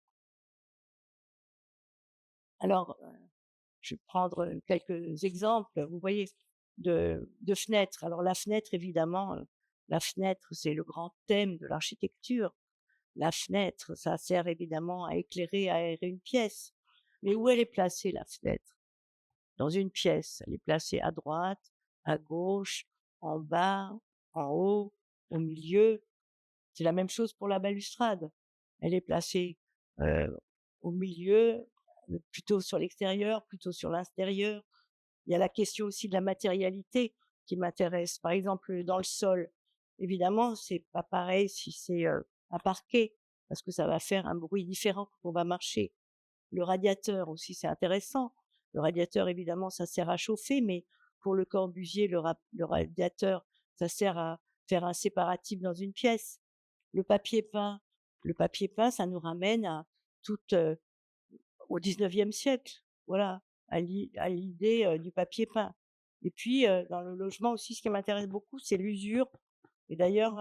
Alors, je vais prendre quelques exemples, vous voyez, de fenêtres. Alors la fenêtre, évidemment, la fenêtre, c'est le grand thème de l'architecture. La fenêtre, ça sert évidemment à éclairer, à aérer une pièce. Mais où elle est placée, la fenêtre? Dans une pièce. Elle est placée à droite, à gauche, en bas, en haut, au milieu. C'est la même chose pour la balustrade. Elle est placée au milieu, plutôt sur l'extérieur, plutôt sur l'intérieur. Il y a la question aussi de la matérialité qui m'intéresse. Par exemple, dans le sol, évidemment, c'est pas pareil si c'est un parquet, parce que ça va faire un bruit différent quand on va marcher. Le radiateur aussi, c'est intéressant. Le radiateur, évidemment, ça sert à chauffer, mais pour Le Corbusier, le radiateur, ça sert à faire un séparatif dans une pièce. Le papier peint, ça nous ramène à toute au 19e siècle, voilà, à l'idée du papier peint. Et puis dans le logement aussi, ce qui m'intéresse beaucoup, c'est l'usure. Et d'ailleurs,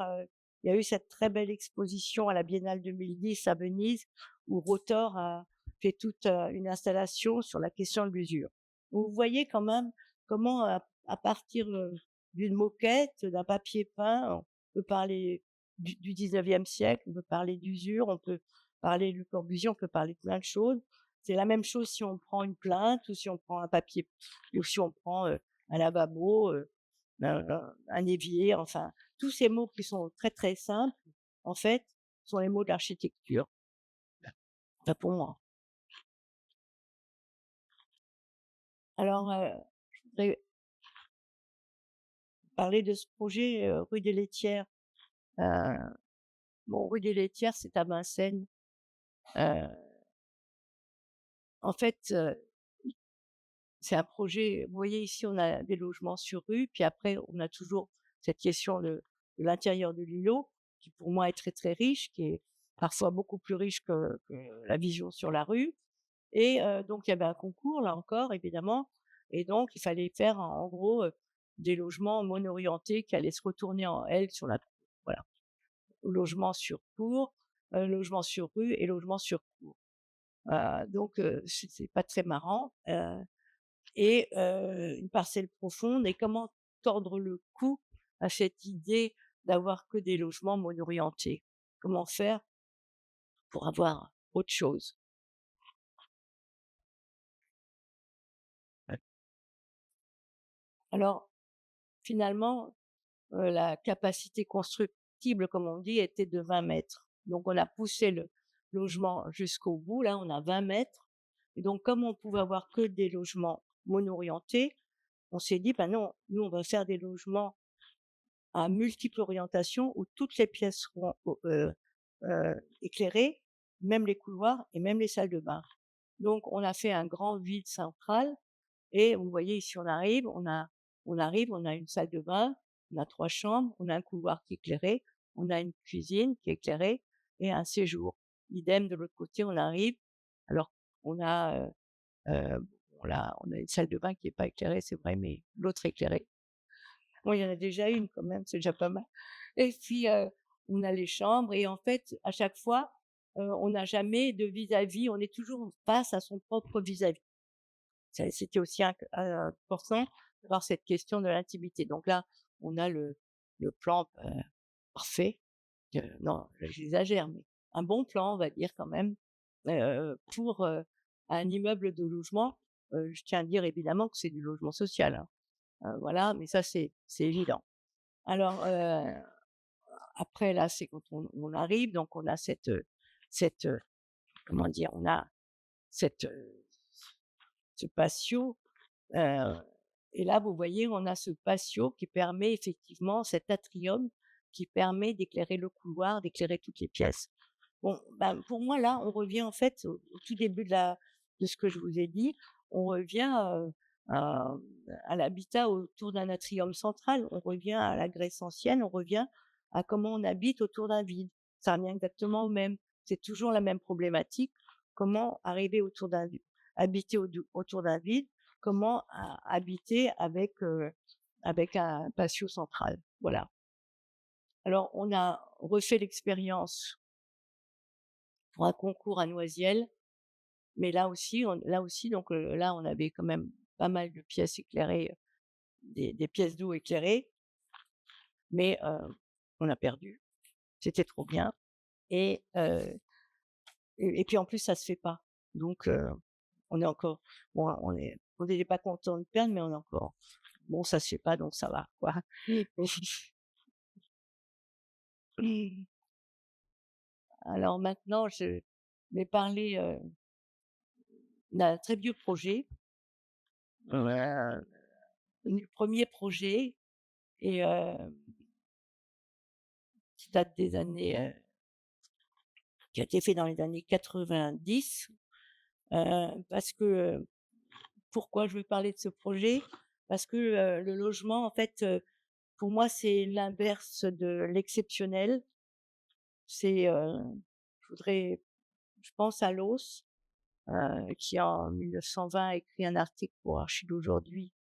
il y a eu cette très belle exposition à la Biennale 2010 à Venise, où Rotor a fait toute une installation sur la question de l'usure. Donc, vous voyez quand même comment, à partir d'une moquette, d'un papier peint, on peut parler du 19e siècle, on peut parler d'usure, on peut parler de Le Corbusier, on peut parler de plein de choses. C'est la même chose si on prend une plainte ou si on prend un papier, ou si on prend un lavabo, un évier, enfin, tous ces mots qui sont très, très simples, en fait, sont les mots de l'architecture. Enfin, pour moi. Alors, je voudrais parler de ce projet rue des Laitières. Bon, rue des Laitières, c'est à Vincennes. En fait, c'est un projet, vous voyez ici, on a des logements sur rue, puis après, on a toujours cette question l'intérieur de l'îlot, qui pour moi est très, très riche, qui est parfois beaucoup plus riche que la vision sur la rue. Et donc il y avait un concours, là encore, évidemment, et donc il fallait faire en gros, des logements mono-orientés qui allaient se retourner en L sur la cour. Voilà. Logement sur cour, logement sur rue et logement sur cour. Donc c'est pas très marrant, et une parcelle profonde, et comment tordre le cou à cette idée d'avoir que des logements mono-orientés? Comment faire pour avoir autre chose? Alors finalement, la capacité constructible, comme on dit, était de 20 mètres. Donc on a poussé le logement jusqu'au bout, là on a 20 mètres, et donc comme on pouvait avoir que des logements mono-orientés, on s'est dit: «Ben non, nous on va faire des logements à multiples orientations où toutes les pièces seront éclairées, même les couloirs et même les salles de bain». Donc on a fait un grand vide central, et vous voyez ici on a une salle de bain, on a 3 chambres, on a un couloir qui est éclairé, on a une cuisine qui est éclairée et un séjour. Idem de l'autre côté, on arrive, alors on a, on a une salle de bain qui est pas éclairée, c'est vrai, mais l'autre est éclairée. Bon, il y en a déjà une quand même, c'est déjà pas mal. Et puis, on a les chambres, et en fait, à chaque fois, on n'a jamais de vis-à-vis, on est toujours face à son propre vis-à-vis. C'était aussi important d'avoir cette question de l'intimité. Donc là, on a le plan, parfait, non, j'exagère, mais un bon plan, on va dire quand même, pour, un immeuble de logement. Je tiens à dire évidemment que c'est du logement social, hein. Voilà, mais ça c'est évident. Alors, après là, c'est quand on arrive, donc on a cette, comment dire? On a cette, ce patio, heu et là, vous voyez, on a ce patio qui permet effectivement, cet atrium qui permet d'éclairer le couloir, d'éclairer toutes les pièces. Bon, ben, pour moi, là, on revient en fait au tout début de ce que je vous ai dit. On revient, à l'habitat autour d'un atrium central. On revient à la Grèce ancienne, on revient à comment on habite autour d'un vide. Ça revient exactement au même. C'est toujours la même problématique. Comment arriver habiter autour d'un vide? Comment habiter avec un patio central? Voilà. Alors on a refait l'expérience pour un concours à Noisiel, mais là aussi donc là on avait quand même pas mal de pièces éclairées, des pièces d'eau éclairées, mais on a perdu. C'était trop bien, et puis en plus ça se fait pas. Donc on est encore, bon, on n'était pas content de perdre, mais on est encore, bon, ça se fait pas donc ça va quoi. Alors maintenant je vais parler, d'un très vieux projet, du premier projet, et qui date des années, qui a été fait dans les années 90, parce que, pourquoi je veux parler de ce projet? Parce que, le logement en fait, pour moi c'est l'inverse de l'exceptionnel. C'est, je pense à Loos, qui en 1920 a écrit un article pour Archid aujourd'hui,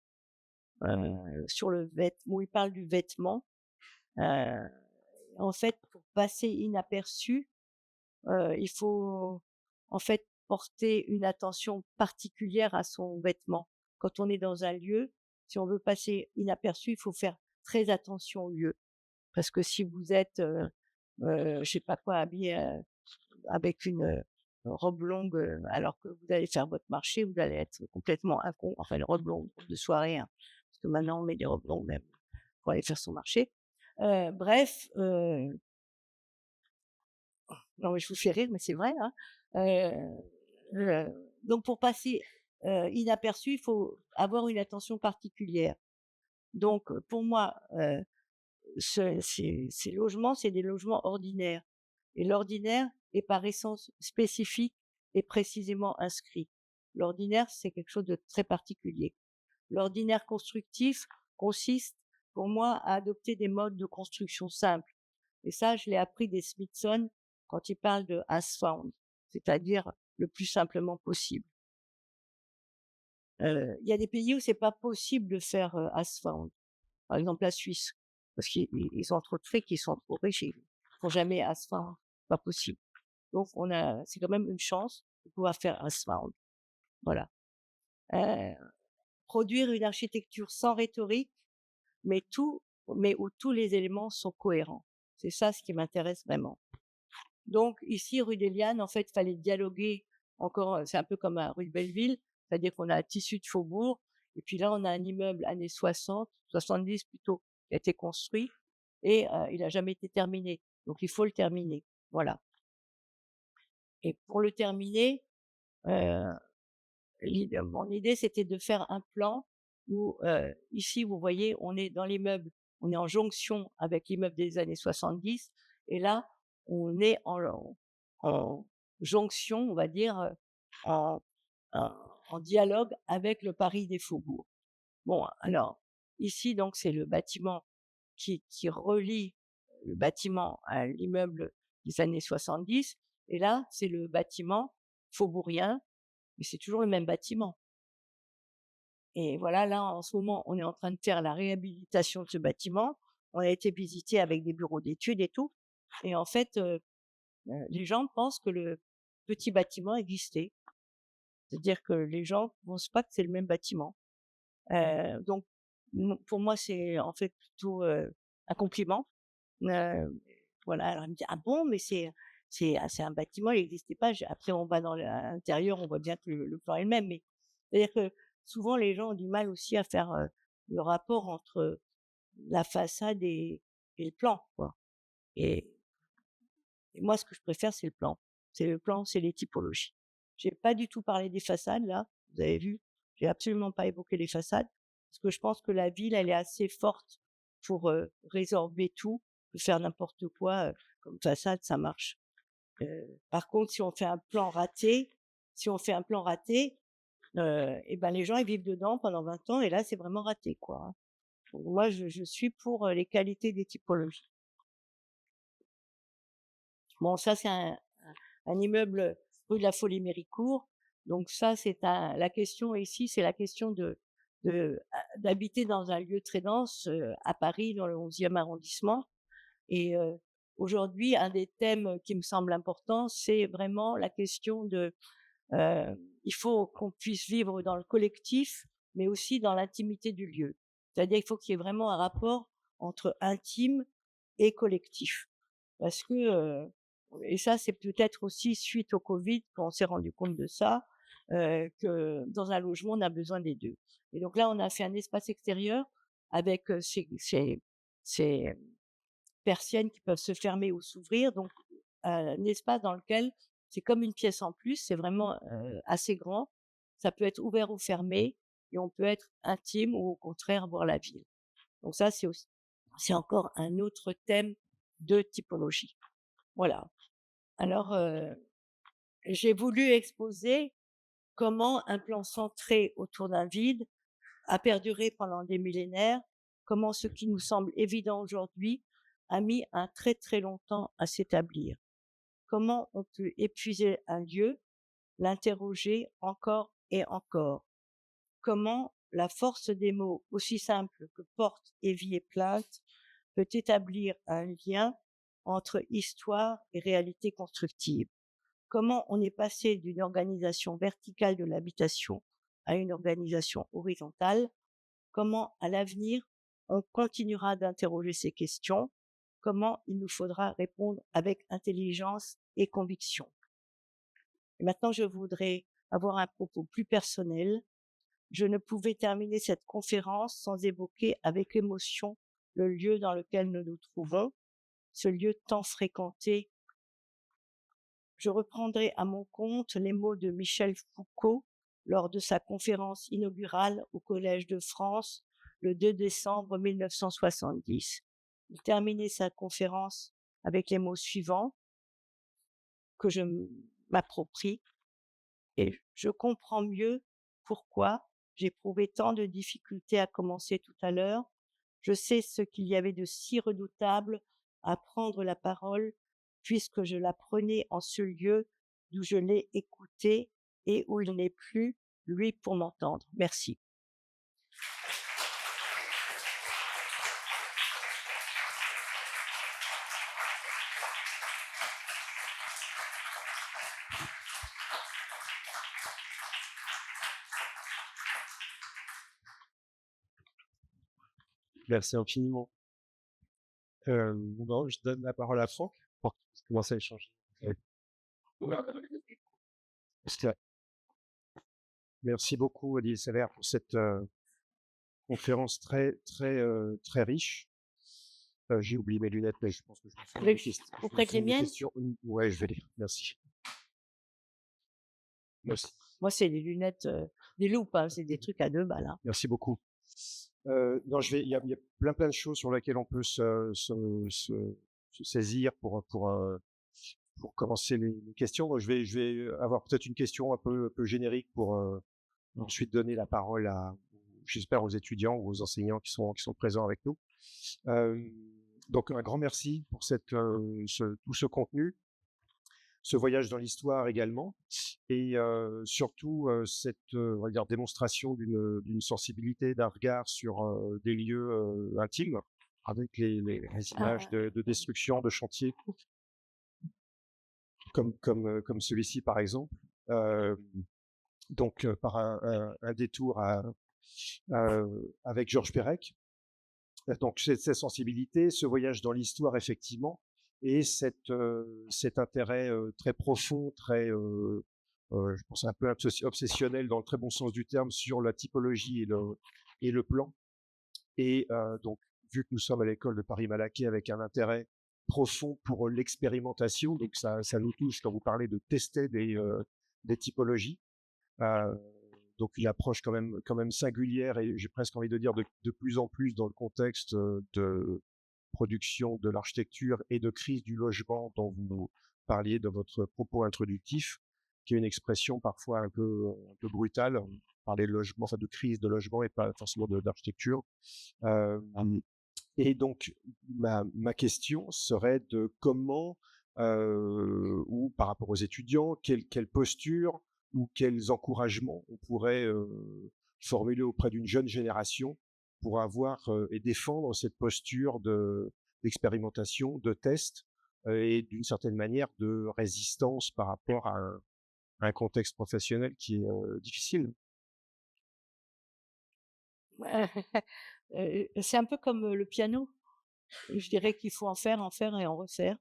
sur le vêtement, où il parle du vêtement. Heu, En fait, pour passer inaperçu, il faut en fait porter une attention particulière à son vêtement. Quand on est dans un lieu, si on veut passer inaperçu, il faut faire très attention au lieu. Parce que si vous êtes, je sais pas quoi, habillé, avec une, robe longue, alors que vous allez faire votre marché, vous allez être complètement enfin une robe longue de soirée, hein, parce que maintenant on met des robes longues même pour aller faire son marché. Bref, non mais je vous fais rire, mais c'est vrai, hein. Donc pour passer, inaperçu, il faut avoir une attention particulière. Donc, pour moi, ces logements, c'est des logements ordinaires, et l'ordinaire est par essence spécifique et précisément inscrit. L'ordinaire, c'est quelque chose de très particulier. L'ordinaire constructif consiste pour moi, à adopter des modes de construction simples. Et ça, je l'ai appris des Smithson quand ils parlent de as found, c'est-à-dire le plus simplement possible. Il y a des pays où c'est pas possible de faire as found. Par exemple, la Suisse, parce qu'ils ont trop de fric, ils sont trop riches, ils font jamais as found, pas possible. Donc c'est quand même une chance de pouvoir faire as found. Voilà. Produire une architecture sans rhétorique, mais où tous les éléments sont cohérents. C'est ça ce qui m'intéresse vraiment. Donc ici, rue des Lianes, en fait, il fallait dialoguer encore, c'est un peu comme à rue de Belleville, c'est-à-dire qu'on a un tissu de faubourg, et puis là, on a un immeuble années 60, 70 plutôt, qui a été construit, et il n'a jamais été terminé. Donc il faut le terminer. Voilà. Et pour le terminer, euh, mon idée, c'était de faire un plan où, ici, vous voyez, on est dans l'immeuble, on est en jonction avec l'immeuble des années 70, et là, on est en jonction, on va dire, en, en dialogue avec le Paris des faubourgs. Bon, alors, ici, donc, c'est le bâtiment qui relie le bâtiment à l'immeuble des années 70, et là, c'est le bâtiment faubourien, mais c'est toujours le même bâtiment. Et voilà, là, en ce moment, on est en train de faire la réhabilitation de ce bâtiment. On a été visité avec des bureaux d'études et tout. Et en fait, les gens pensent que le petit bâtiment existait. C'est-à-dire que les gens ne pensent pas que c'est le même bâtiment. Donc, pour moi, c'est en fait plutôt un compliment. Voilà, alors elle me dit: «Ah bon? Mais c'est un bâtiment, il n'existait pas». Après, on va à l'intérieur, on voit bien que le plan est le même. Mais c'est-à-dire que souvent, les gens ont du mal aussi à faire le rapport entre la façade et le plan, quoi. Et, et moi, ce que je préfère, c'est le plan. C'est le plan, c'est les typologies. J'ai pas du tout parlé des façades, là. Vous avez vu, j'ai absolument pas évoqué les façades, parce que je pense que la ville, elle est assez forte pour résorber tout, de faire n'importe quoi comme façade, ça marche. Par contre, si on fait un plan raté, et ben les gens ils vivent dedans pendant 20 ans et là c'est vraiment raté, quoi, hein. Donc moi je suis pour les qualités des typologies. Bon, ça c'est un immeuble rue de la Folie-Méricourt. Donc ça la question ici, c'est la question d'habiter dans un lieu très dense à Paris dans le 11e arrondissement. Et aujourd'hui, un des thèmes qui me semble important, c'est vraiment la question il faut qu'on puisse vivre dans le collectif, mais aussi dans l'intimité du lieu. C'est-à-dire, il faut qu'il y ait vraiment un rapport entre intime et collectif. Parce que, et ça, c'est peut-être aussi suite au Covid qu'on s'est rendu compte de ça, que dans un logement, on a besoin des deux. Et donc là, on a fait un espace extérieur avec ces persiennes qui peuvent se fermer ou s'ouvrir, donc un espace dans lequel c'est comme une pièce en plus, c'est vraiment assez grand. Ça peut être ouvert ou fermé et on peut être intime ou au contraire voir la ville. Donc ça, c'est encore un autre thème de typologie. Voilà. Alors, j'ai voulu exposer comment un plan centré autour d'un vide a perduré pendant des millénaires, comment ce qui nous semble évident aujourd'hui a mis un très très longtemps à s'établir. Comment on peut épuiser un lieu, l'interroger encore et encore. Comment la force des mots, aussi simples que porte et vie et plainte, peut établir un lien entre histoire et réalité constructive. Comment on est passé d'une organisation verticale de l'habitation à une organisation horizontale. Comment, à l'avenir, on continuera d'interroger ces questions. Comment il nous faudra répondre avec intelligence et conviction. Et maintenant, je voudrais avoir un propos plus personnel. Je ne pouvais terminer cette conférence sans évoquer avec émotion le lieu dans lequel nous nous trouvons, ce lieu tant fréquenté. Je reprendrai à mon compte les mots de Michel Foucault lors de sa conférence inaugurale au Collège de France le 2 décembre 1970. Il terminait sa conférence avec les mots suivants que je m'approprie et je comprends mieux pourquoi j'éprouvais tant de difficultés à commencer tout à l'heure, Je sais ce qu'il y avait de si redoutable à prendre la parole, puisque je la prenais en ce lieu d'où je l'ai écouté et où il n'est plus, lui, pour m'entendre. Merci. Merci infiniment. Bon, je donne la parole à Franck pour commencer à échanger. Ouais. Merci beaucoup, Olivier Seller, pour cette conférence très riche. J'ai oublié mes lunettes, mais je pense que je me Vous voulez que vous prête les miennes? Ouais, je vais lire. Merci. Merci. Moi, c'est des lunettes, des loupes, hein, c'est des trucs à 2 balles. Hein. Merci beaucoup. Non, il y a plein de choses sur lesquelles on peut se saisir pour commencer les questions. Donc, je vais avoir peut-être une question un peu générique pour ensuite donner la parole j'espère, aux étudiants ou aux enseignants qui sont présents avec nous. Donc, un grand merci pour tout ce contenu, ce voyage dans l'histoire également, et surtout cette on va dire démonstration d'une sensibilité, d'un regard sur des lieux intimes, avec les images de destruction, de chantier, comme celui-ci par exemple. Donc par un détour avec Georges Perec. Donc cette sensibilité, ce voyage dans l'histoire effectivement, et cet intérêt très profond, je pense un peu obsessionnel dans le très bon sens du terme sur la typologie et le plan. Et donc vu que nous sommes à l'école de Paris-Malaquais avec un intérêt profond pour l'expérimentation, donc ça nous touche quand vous parlez de tester des typologies. Donc une approche quand même singulière, et j'ai presque envie de dire de plus en plus dans le contexte de production de l'architecture et de crise du logement dont vous nous parliez dans votre propos introductif, qui est une expression parfois un peu brutale, parler de logement, enfin de crise de logement et pas forcément d'architecture. Et donc ma question serait de comment ou par rapport aux étudiants, quelle posture ou quels encouragements on pourrait formuler auprès d'une jeune génération pour avoir et défendre cette posture d'expérimentation, de test et d'une certaine manière de résistance par rapport à un contexte professionnel qui est difficile. C'est un peu comme le piano. Je dirais qu'il faut en faire et en refaire.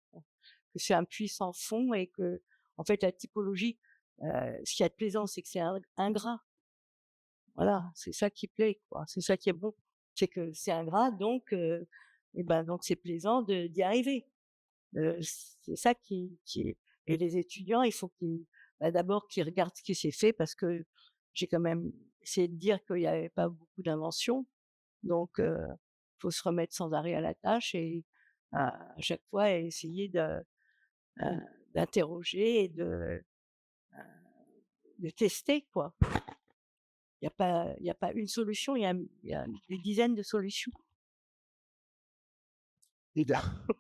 Que c'est un puits sans fond et que, en fait, la typologie, ce qu'il y a de plaisant, c'est que c'est ingrat. Voilà, c'est ça qui plaît, quoi. C'est ça qui est bon. C'est que c'est ingrat, donc, donc c'est plaisant d'y arriver. C'est ça qui est. Et les étudiants, il faut d'abord qu'ils regardent ce qui s'est fait, parce que j'ai quand même essayé de dire qu'il n'y avait pas beaucoup d'inventions. Donc, faut se remettre sans arrêt à la tâche et à chaque fois essayer d'interroger et de tester, quoi. Il y a pas une solution, il y a des dizaines de solutions. Et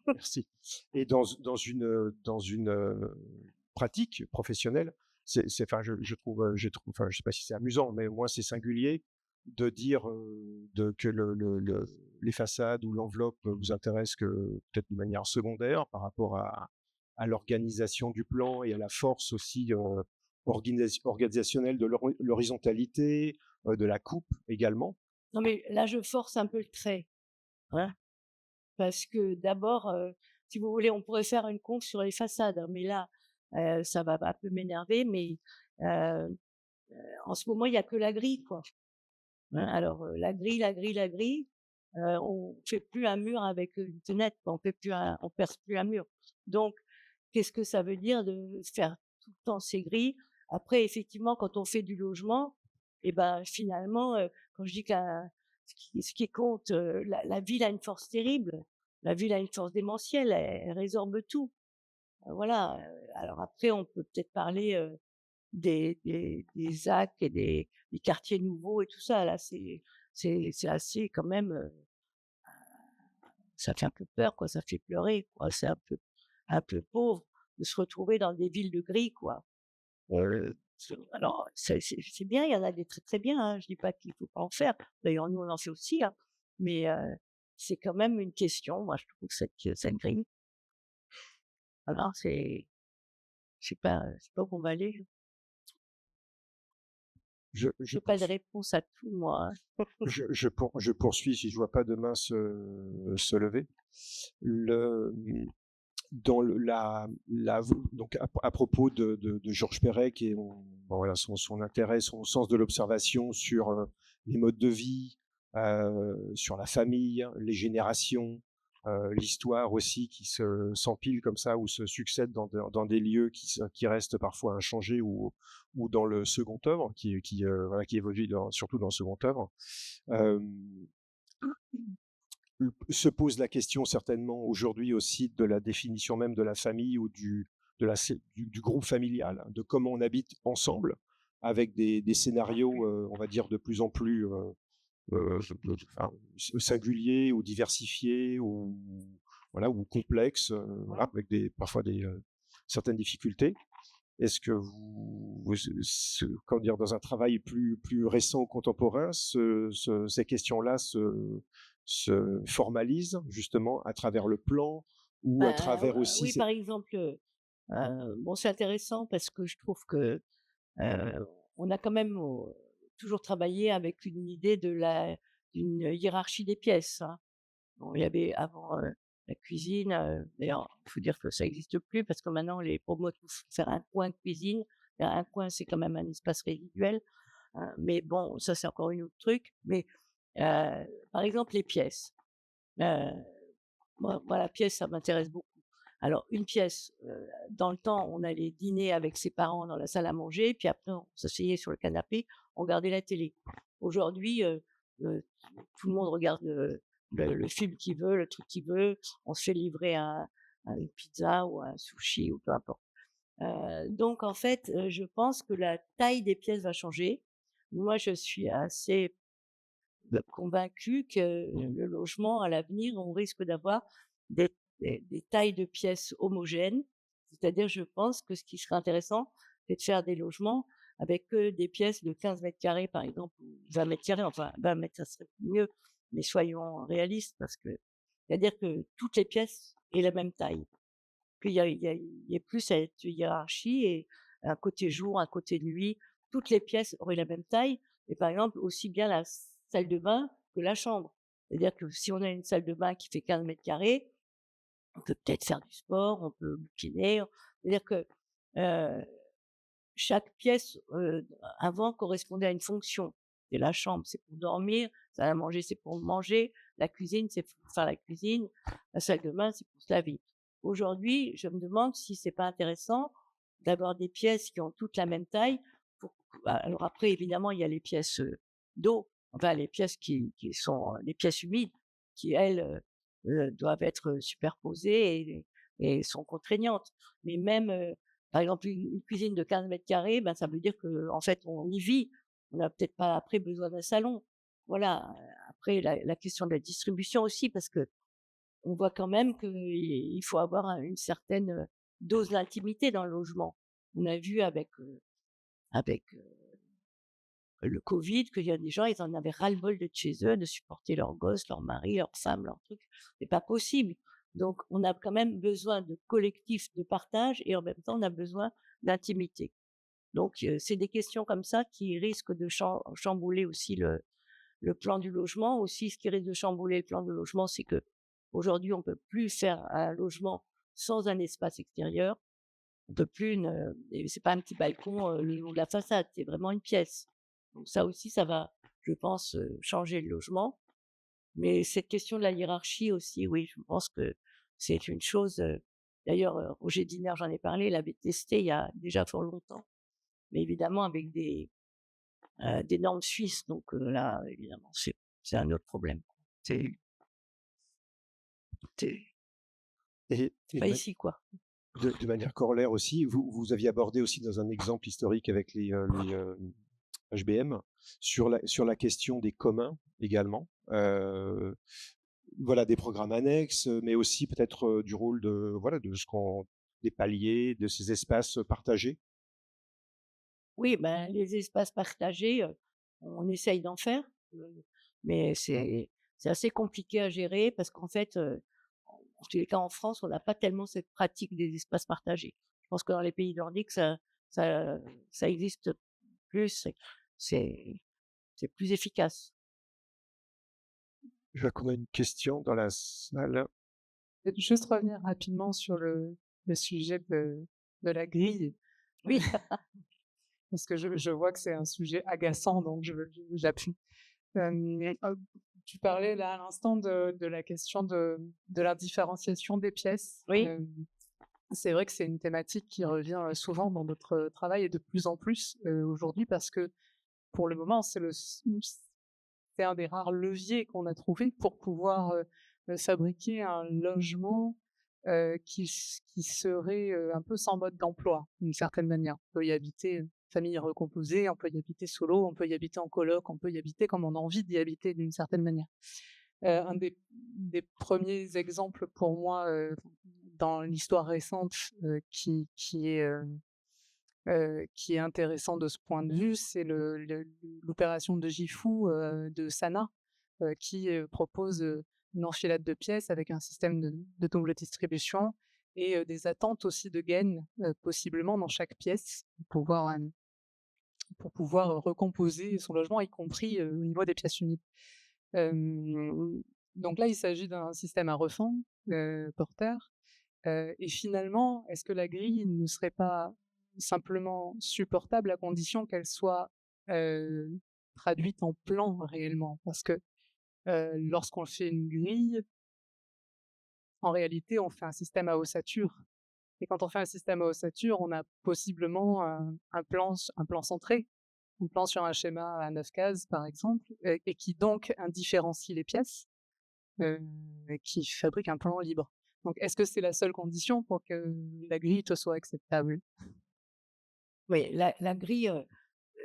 merci. Et dans une pratique professionnelle, enfin, je trouve, enfin, je sais pas si c'est amusant, mais au moins c'est singulier de dire que les façades ou l'enveloppe vous intéressent que peut-être de manière secondaire par rapport à l'organisation du plan et à la force aussi organisationnelle de l'horizontalité, de la coupe également. Non, mais là, je force un peu le trait, hein, parce que d'abord, si vous voulez, on pourrait faire une conf sur les façades, hein, mais là, ça va un peu m'énerver, mais en ce moment, il y a que la grille, quoi. Hein, alors, la grille, on fait plus un mur avec une fenêtre, quoi, on perce plus un mur. Donc, qu'est-ce que ça veut dire de faire tout le temps ces grilles? Après, effectivement, quand on fait du logement, et ben finalement, quand je dis que ce qui compte, la ville a une force terrible. La ville a une force démentielle, elle résorbe tout. Voilà. Alors après, on peut peut-être parler des ZAC et des quartiers nouveaux et tout ça. Là, c'est assez quand même ça fait un peu peur, quoi, ça fait pleurer, quoi. C'est un peu pauvre de se retrouver dans des villes de gris, quoi. Alors c'est bien, il y en a des très, très bien, hein, je dis pas qu'il faut pas en faire. D'ailleurs, nous, on en fait aussi, hein, mais c'est quand même une question, moi, je trouve, cette grille. Alors je sais pas où on va aller. Je J'ai pas de réponse à tout, moi, hein. je poursuis si je vois pas de main se lever. Dans donc à propos de Georges Perec et voilà, son intérêt, son sens de l'observation sur les modes de vie, sur la famille, les générations, l'histoire aussi qui s'empile comme ça ou se succèdent dans des lieux qui restent parfois inchangés ou dans le second œuvre voilà, qui évolue surtout dans le second œuvre. Se pose la question certainement aujourd'hui aussi de la définition même de la famille ou du groupe familial, de comment on habite ensemble avec des scénarios, on va dire, de plus en plus singuliers ou diversifiés ou, voilà, ou complexes, voilà, avec parfois certaines difficultés. Est-ce que comment dire, dans un travail plus récent, contemporain, ces questions-là se formalisent justement à travers le plan ou à travers aussi Oui, par exemple, bon, c'est intéressant parce que je trouve que, on a quand même, toujours travaillé avec une idée d'une hiérarchie des pièces, hein. Bon, il y avait avant, la cuisine, d'ailleurs, il faut dire que ça existe plus parce que maintenant les promos te font faire un coin cuisine. Et un coin, c'est quand même un espace résiduel, mais bon, ça, c'est encore une autre truc. Mais, par exemple, les pièces. Heu, moi, la pièce, ça m'intéresse beaucoup. Alors une pièce, dans le temps, on allait dîner avec ses parents dans la salle à manger, puis après on s'asseyait sur le canapé, on regardait la télé. Aujourd'hui, heu, tout le monde regarde, le film qu'il veut, le truc qu'il veut. On se fait livrer une pizza ou un sushi ou peu importe. Donc en fait, je pense que la taille des pièces va changer. Moi, je suis assez convaincue que le logement, à l'avenir, on risque d'avoir des des tailles de pièces homogènes. C'est-à-dire, je pense que ce qui serait intéressant, c'est de faire des logements avec que des pièces de 15 m², par exemple, ou 20 m², enfin 20 mètres, ça serait mieux, mais soyons réalistes parce que c'est-à-dire que toutes les pièces aient la même taille, qu'il y ait plus cette hiérarchie et un côté jour, un côté nuit. Toutes les pièces auraient la même taille et par exemple, aussi bien la salle de bain que la chambre. C'est-à-dire que si on a une salle de bain qui fait 15 m², on peut peut-être faire du sport, on peut bouquiner. C'est-à-dire que, heu, chaque pièce, avant correspondait à une fonction. C'est la chambre, c'est pour dormir, salle à manger, c'est pour manger, la cuisine, c'est pour faire la cuisine, la salle de bain, c'est pour se laver. Aujourd'hui, je me demande si c'est pas intéressant d'avoir des pièces qui ont toutes la même taille pour alors après évidemment, il y a les pièces, d'eau, enfin les pièces qui sont, les pièces humides qui elles, doivent être superposées et sont contraignantes. Mais même, par exemple, une cuisine de 15 m², ben, ça veut dire qu'en fait, on y vit. On n'a peut-être pas après besoin d'un salon. Voilà, après la question de la distribution aussi parce qu'on voit quand même qu'il faut avoir une certaine, dose d'intimité dans le logement. On a vu avec le covid qu'il y a des gens, ils en avaient ras-le-bol de chez eux, de supporter leurs gosses, leur mari, leur femme, leur truc. C'est pas possible. Donc on a quand même besoin de collectif de partage et en même temps, on a besoin d'intimité. Donc c'est des questions comme ça qui risquent de chambouler aussi le plan du logement. Aussi, ce qui risque de chambouler le plan du logement, c'est qu'aujourd'hui, on peut plus faire un logement sans un espace extérieur. On peut plus et c'est pas un petit balcon, le long de la façade, c'est vraiment une pièce. Donc ça aussi, ça va, je pense, changer le logement. Mais cette question de la hiérarchie aussi, oui, je pense que c'est une chose, d'ailleurs, Roger Diner, j'en ai parlé, il l'avait testé il y a déjà fort longtemps, mais évidemment avec des normes suisses, donc là, évidemment, c'est un autre problème. C'est c'est et pas ici, quoi. de manière corollaire aussi, vous aviez abordé aussi dans un exemple historique avec les HBM sur la question des communs également. voilà, des programmes annexes, mais aussi peut-être du rôle de, voilà, de ce qu'on, des paliers, de ces espaces partagés. Oui, ben, les espaces partagés, on essaye d'en faire, mais c'est assez compliqué à gérer parce qu'en fait, en tous les cas en France, on n'a pas tellement cette pratique des espaces partagés. Je pense que dans les pays nordiques, ça ça existe plus, c'est c'est plus efficace. Je vois qu'on a une question dans la salle. Juste revenir rapidement sur le sujet de la grille, Oui, parce que je vois que c'est un sujet agaçant, donc j'appuie. Tu parlais là à l'instant de la question de la différenciation des pièces. oui, C'est vrai que c'est une thématique qui revient souvent dans notre travail et de plus en plus aujourd'hui parce que pour le moment, c'est un des rares leviers qu'on a trouvé pour pouvoir fabriquer un logement qui serait un peu sans mode d'emploi, d'une certaine manière. On peut y habiter famille recomposée, on peut y habiter solo, on peut y habiter en coloc, on peut y habiter comme on a envie d'y habiter d'une certaine manière. Un des premiers exemples pour moi dans l'histoire récente qui est intéressant de ce point de vue, c'est l'opération de Gifu de Sana, qui propose une enfilade de pièces avec un système de double distribution et des attentes aussi de gaines, possiblement dans chaque pièce, pour pouvoir recomposer son logement, y compris au niveau des pièces humides. Donc là, il s'agit d'un système à refend porteur. Et finalement, est-ce que la grille ne serait pas simplement supportable à condition qu'elle soit traduite en plan réellement? Parce que lorsqu'on fait une grille, en réalité, on fait un système à ossature. Et quand on fait un système à ossature, on a possiblement un plan centré, un plan sur un schéma à 9 cases, par exemple, et qui donc indifférencie les pièces, et qui fabrique un plan libre. Donc, est-ce que c'est la seule condition pour que la grille te soit acceptable? oui, la grille,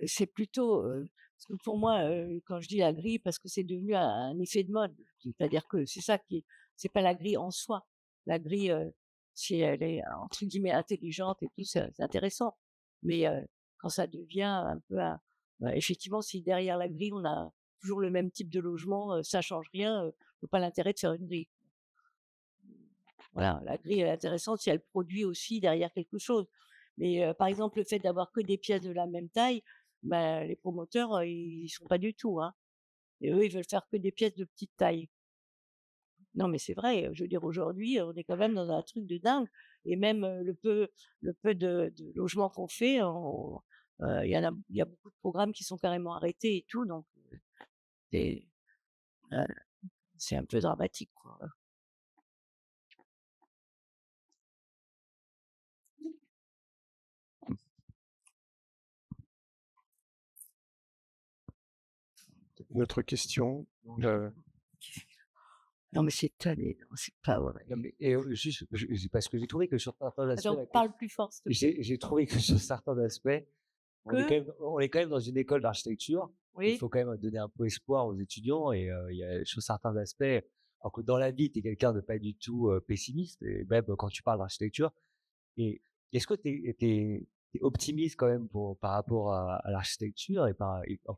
c'est plutôt, parce que pour moi, quand je dis la grille, parce que c'est devenu un effet de mode. C'est-à-dire que c'est ça qui est c'est pas la grille en soi. La grille, si elle est entre guillemets «intelligente» et tout, c'est intéressant. Mais, quand ça devient un peu un effectivement, si derrière la grille, on a toujours le même type de logement, ça change rien, je vois pas l'intérêt de faire une grille. Voilà, la grille, elle est intéressante si elle produit aussi derrière quelque chose. Mais, par exemple, le fait d'avoir que des pièces de la même taille, bah, les promoteurs, ils sont pas du tout, hein. Et eux, ils veulent faire que des pièces de petite taille. Non, mais c'est vrai, je veux dire aujourd'hui, on est quand même dans un truc de dingue et même, le peu de logements qu'on fait, il y a beaucoup de programmes qui sont carrément arrêtés et tout donc, c'est, heu, c'est un peu dramatique, quoi. Une autre question. Non, mais c'est tannant, non, c'est pas vrai. Non, mais juste, parce que j'ai trouvé que sur certains aspects, Attends, parle plus fort, s'il te plaît. j'ai trouvé que sur certains aspects, Que? on est quand même dans une école d'architecture. Il Oui? faut quand même donner un peu espoir aux étudiants et il y a sur certains aspects, alors que dans la vie, tu es quelqu'un de pas du tout pessimiste, et même quand tu parles d'architecture. Et est-ce que tu es optimiste quand même par rapport à l'architecture et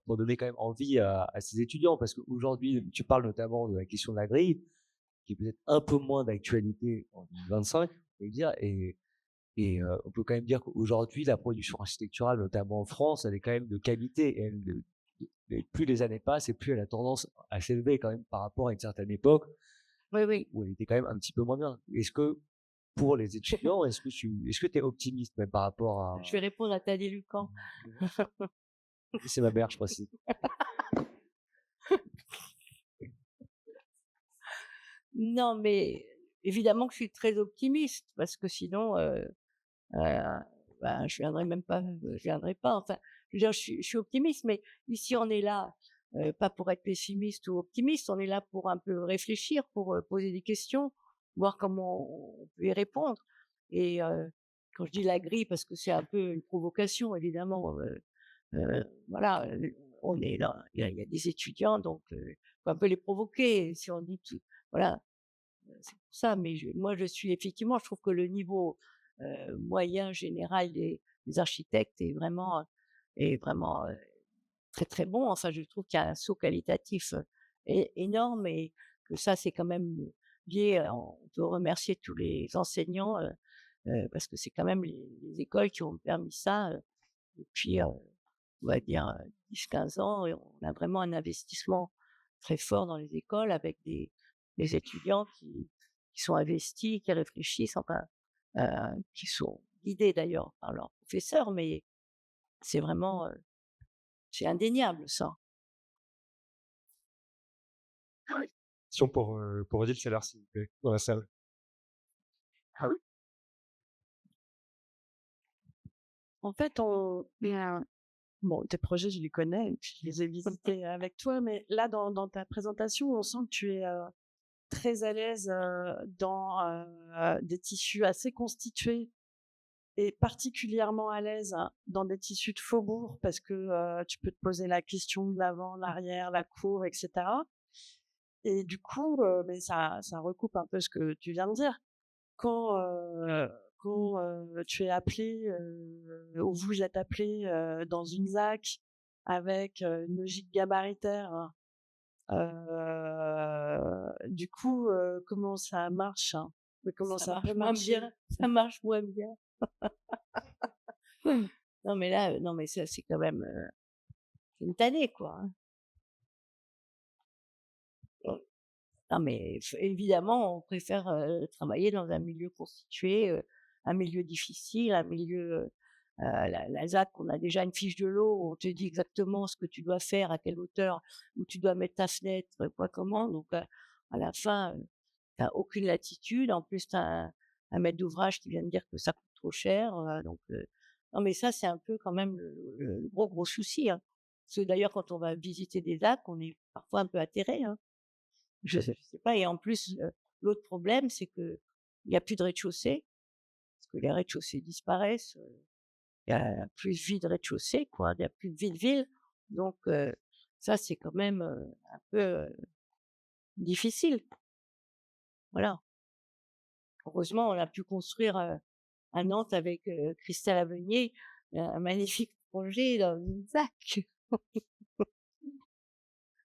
pour donner quand même envie à ces étudiants? Parce qu'aujourd'hui, tu parles notamment de la question de la grille, qui est peut-être un peu moins d'actualité en 2025, on peut dire, on peut quand même dire qu'aujourd'hui, la production architecturale, notamment en France, elle est quand même de qualité. Et plus les années passent, et plus elle a tendance à s'élever quand même par rapport à une certaine époque Oui, oui. où elle était quand même un petit peu moins bien. Est-ce que pour les étudiants, est-ce que tu es optimiste même par rapport à... Je vais répondre à Thaddée Lucan. C'est ma mère, je précise. Non, mais évidemment que je suis très optimiste parce que sinon, ben, je viendrais pas. Enfin, je veux dire, je suis optimiste, mais ici, on est là, pas pour être pessimiste ou optimiste, on est là pour un peu réfléchir, pour, poser des questions, voir comment on peut y répondre et quand je dis la grille, parce que c'est un peu une provocation évidemment, voilà, on est là, il y a des étudiants donc faut un peu les provoquer. Si on dit voilà, c'est pour ça. Mais moi, je trouve que le niveau moyen général des architectes est vraiment très très bon. Enfin, je trouve qu'il y a un saut qualitatif énorme et que ça, c'est quand même lié. On peut remercier tous les enseignants parce que c'est quand même les écoles qui ont permis ça depuis, on va dire, 10-15 ans. Et on a vraiment un investissement très fort dans les écoles avec des étudiants qui sont investis, qui réfléchissent, enfin, qui sont guidés d'ailleurs par leurs professeurs, mais c'est vraiment, c'est indéniable ça. Question pour Odile Seller, s'il vous plaît, dans la salle. En fait, bon, tes projets, je les connais, et puis je les ai visités avec toi, mais là, dans ta présentation, on sent que tu es très à l'aise dans des tissus assez constitués et particulièrement à l'aise dans des tissus de faubourg parce que tu peux te poser la question de l'avant, l'arrière, la cour, etc. Et du coup, mais ça recoupe un peu ce que tu viens de dire. Quand tu es appelé, ou vous êtes appelé dans une ZAC avec une logique gabaritaire, du coup, comment ça marche, hein? Mais comment ça peut marcher? Ça marche moins bien. Non, mais là, non, mais ça, c'est quand même c'est une tannée, quoi. Hein. Non, mais évidemment, on préfère travailler dans un milieu constitué, un milieu difficile, un milieu. La ZAC, on a déjà une fiche de l'eau où on te dit exactement ce que tu dois faire, à quelle hauteur, où tu dois mettre ta fenêtre, quoi, comment. Donc, à la fin, tu n'as aucune latitude. En plus, tu as un maître d'ouvrage qui vient de dire que ça coûte trop cher. Donc, non, mais ça, c'est un peu quand même le gros, gros souci. Hein. Parce que d'ailleurs, quand on va visiter des ZAC, on est parfois un peu atterré. Hein. Je sais pas. Et en plus, l'autre problème, c'est qu'il n'y a plus de rez-de-chaussée, parce que les rez-de-chaussée disparaissent. Il y a plus de vie de rez-de-chaussée, quoi. Il y a plus de vie de ville. Donc, ça, c'est quand même un peu difficile. Voilà. Heureusement, on a pu construire à Nantes avec Christelle Avenier un magnifique projet dans une ZAC.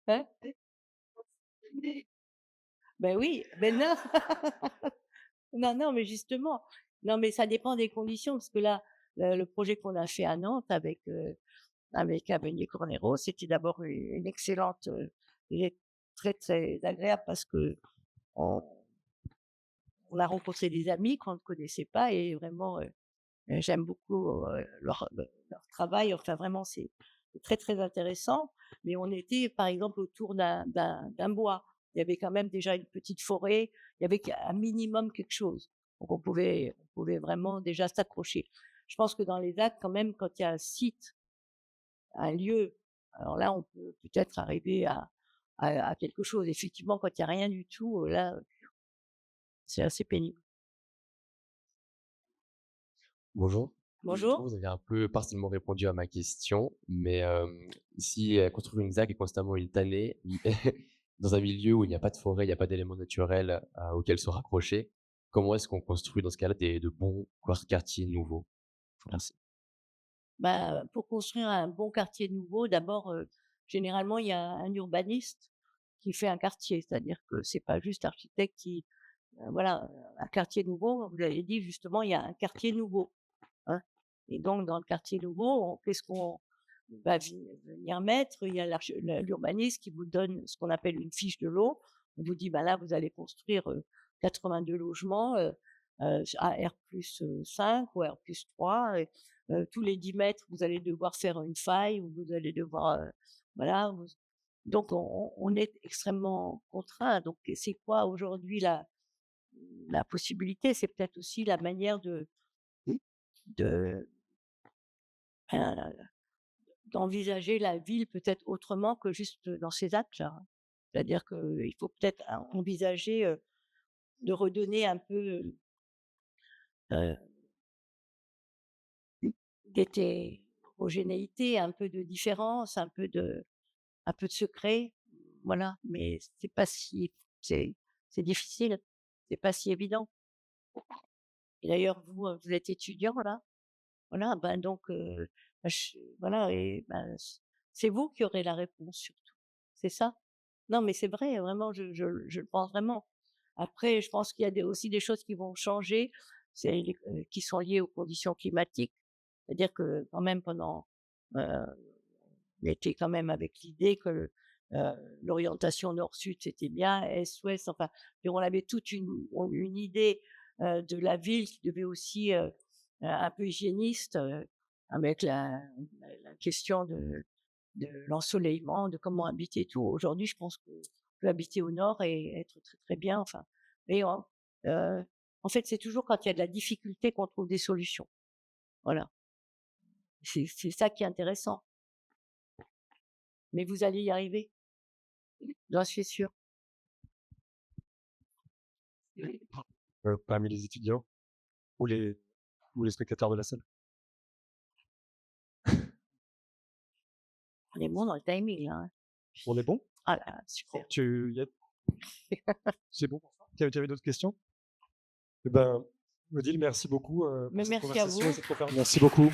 Hein? Ben oui, ben non. Non, non, mais justement, non, mais ça dépend des conditions, parce que là, le projet qu'on a fait à Nantes avec Avenier Cornero, c'était d'abord une excellente, et très très agréable parce que on, on a rencontré des amis qu'on ne connaissait pas et vraiment, j'aime beaucoup leur travail. Enfin, vraiment, c'est très très intéressant. Mais on était, par exemple, autour d'un bois. Il y avait quand même déjà une petite forêt. Il y avait un minimum quelque chose. Donc on pouvait vraiment déjà s'accrocher. Je pense que dans les actes, quand même, quand il y a un site, un lieu, alors là, on peut peut-être arriver à quelque chose. Effectivement, quand il y a rien du tout, là, c'est assez pénible. Bonjour. Je trouve Bonjour. que vous avez un peu partiellement répondu à ma question, mais si construire une ZAC est constamment une tannée, dans un milieu où il n'y a pas de forêt, il n'y a pas d'éléments naturels auxquels se raccrocher, comment est-ce qu'on construit dans ce cas-là de bons quartiers nouveaux? Merci. Bah, pour construire un bon quartier nouveau, d'abord, généralement, il y a un urbaniste qui fait un quartier. C'est-à-dire que c'est pas juste l'architecte qui, voilà, un quartier nouveau, vous l'avez dit justement, il y a un quartier nouveau, hein. Et donc dans le quartier nouveau, qu'est-ce qu'on va venir mettre? Il y a l'urbaniste qui vous donne ce qu'on appelle une fiche de lot. On vous dit: «Bah, là, vous allez construire, 82 logements, à R+5 ou R+3 et tous les 10 mètres, vous allez devoir faire une faille ou vous allez devoir, voilà, donc on est extrêmement contraint. Donc c'est quoi aujourd'hui la possibilité? C'est peut-être aussi la manière de, heu, d'envisager la ville peut-être autrement que juste dans ces actes-là. C'est-à-dire qu'il faut peut-être envisager, de redonner un peu, heu, d'hétérogénéité, un peu de différence, un peu de secret, voilà. Mais c'est pas si c'est c'est difficile, c'est pas si évident. Et d'ailleurs, vous, vous êtes étudiant là, voilà, ben donc, voilà, et ben, c'est vous qui aurez la réponse surtout. C'est ça. Non, mais c'est vrai, vraiment, je le pense vraiment. Après, je pense qu'il y a aussi des choses qui vont changer, qui sont liées aux conditions climatiques. C'est-à-dire que quand même pendant, euh, on était quand même avec l'idée que l'orientation nord-sud c'était bien, est-ouest, enfin, et on avait toute une idée de la ville qui devait aussi un peu hygiéniste avec la question de l'ensoleillement, de comment habiter et tout. Aujourd'hui, je pense qu'on peut habiter au nord et être très très bien. Enfin, mais en fait, c'est toujours quand il y a de la difficulté qu'on trouve des solutions. Voilà, c'est ça qui est intéressant. Mais vous allez y arriver, j'en suis sûre. Parmi les étudiants ou les spectateurs de la salle. On est bon dans le timing là. Hein. On est bon? Ah là, super. C'est bon pour toi? Tu avais d'autres questions? Eh ben, Odile, merci beaucoup pour Mais cette merci à conversation vous. et cette conférence. Merci beaucoup.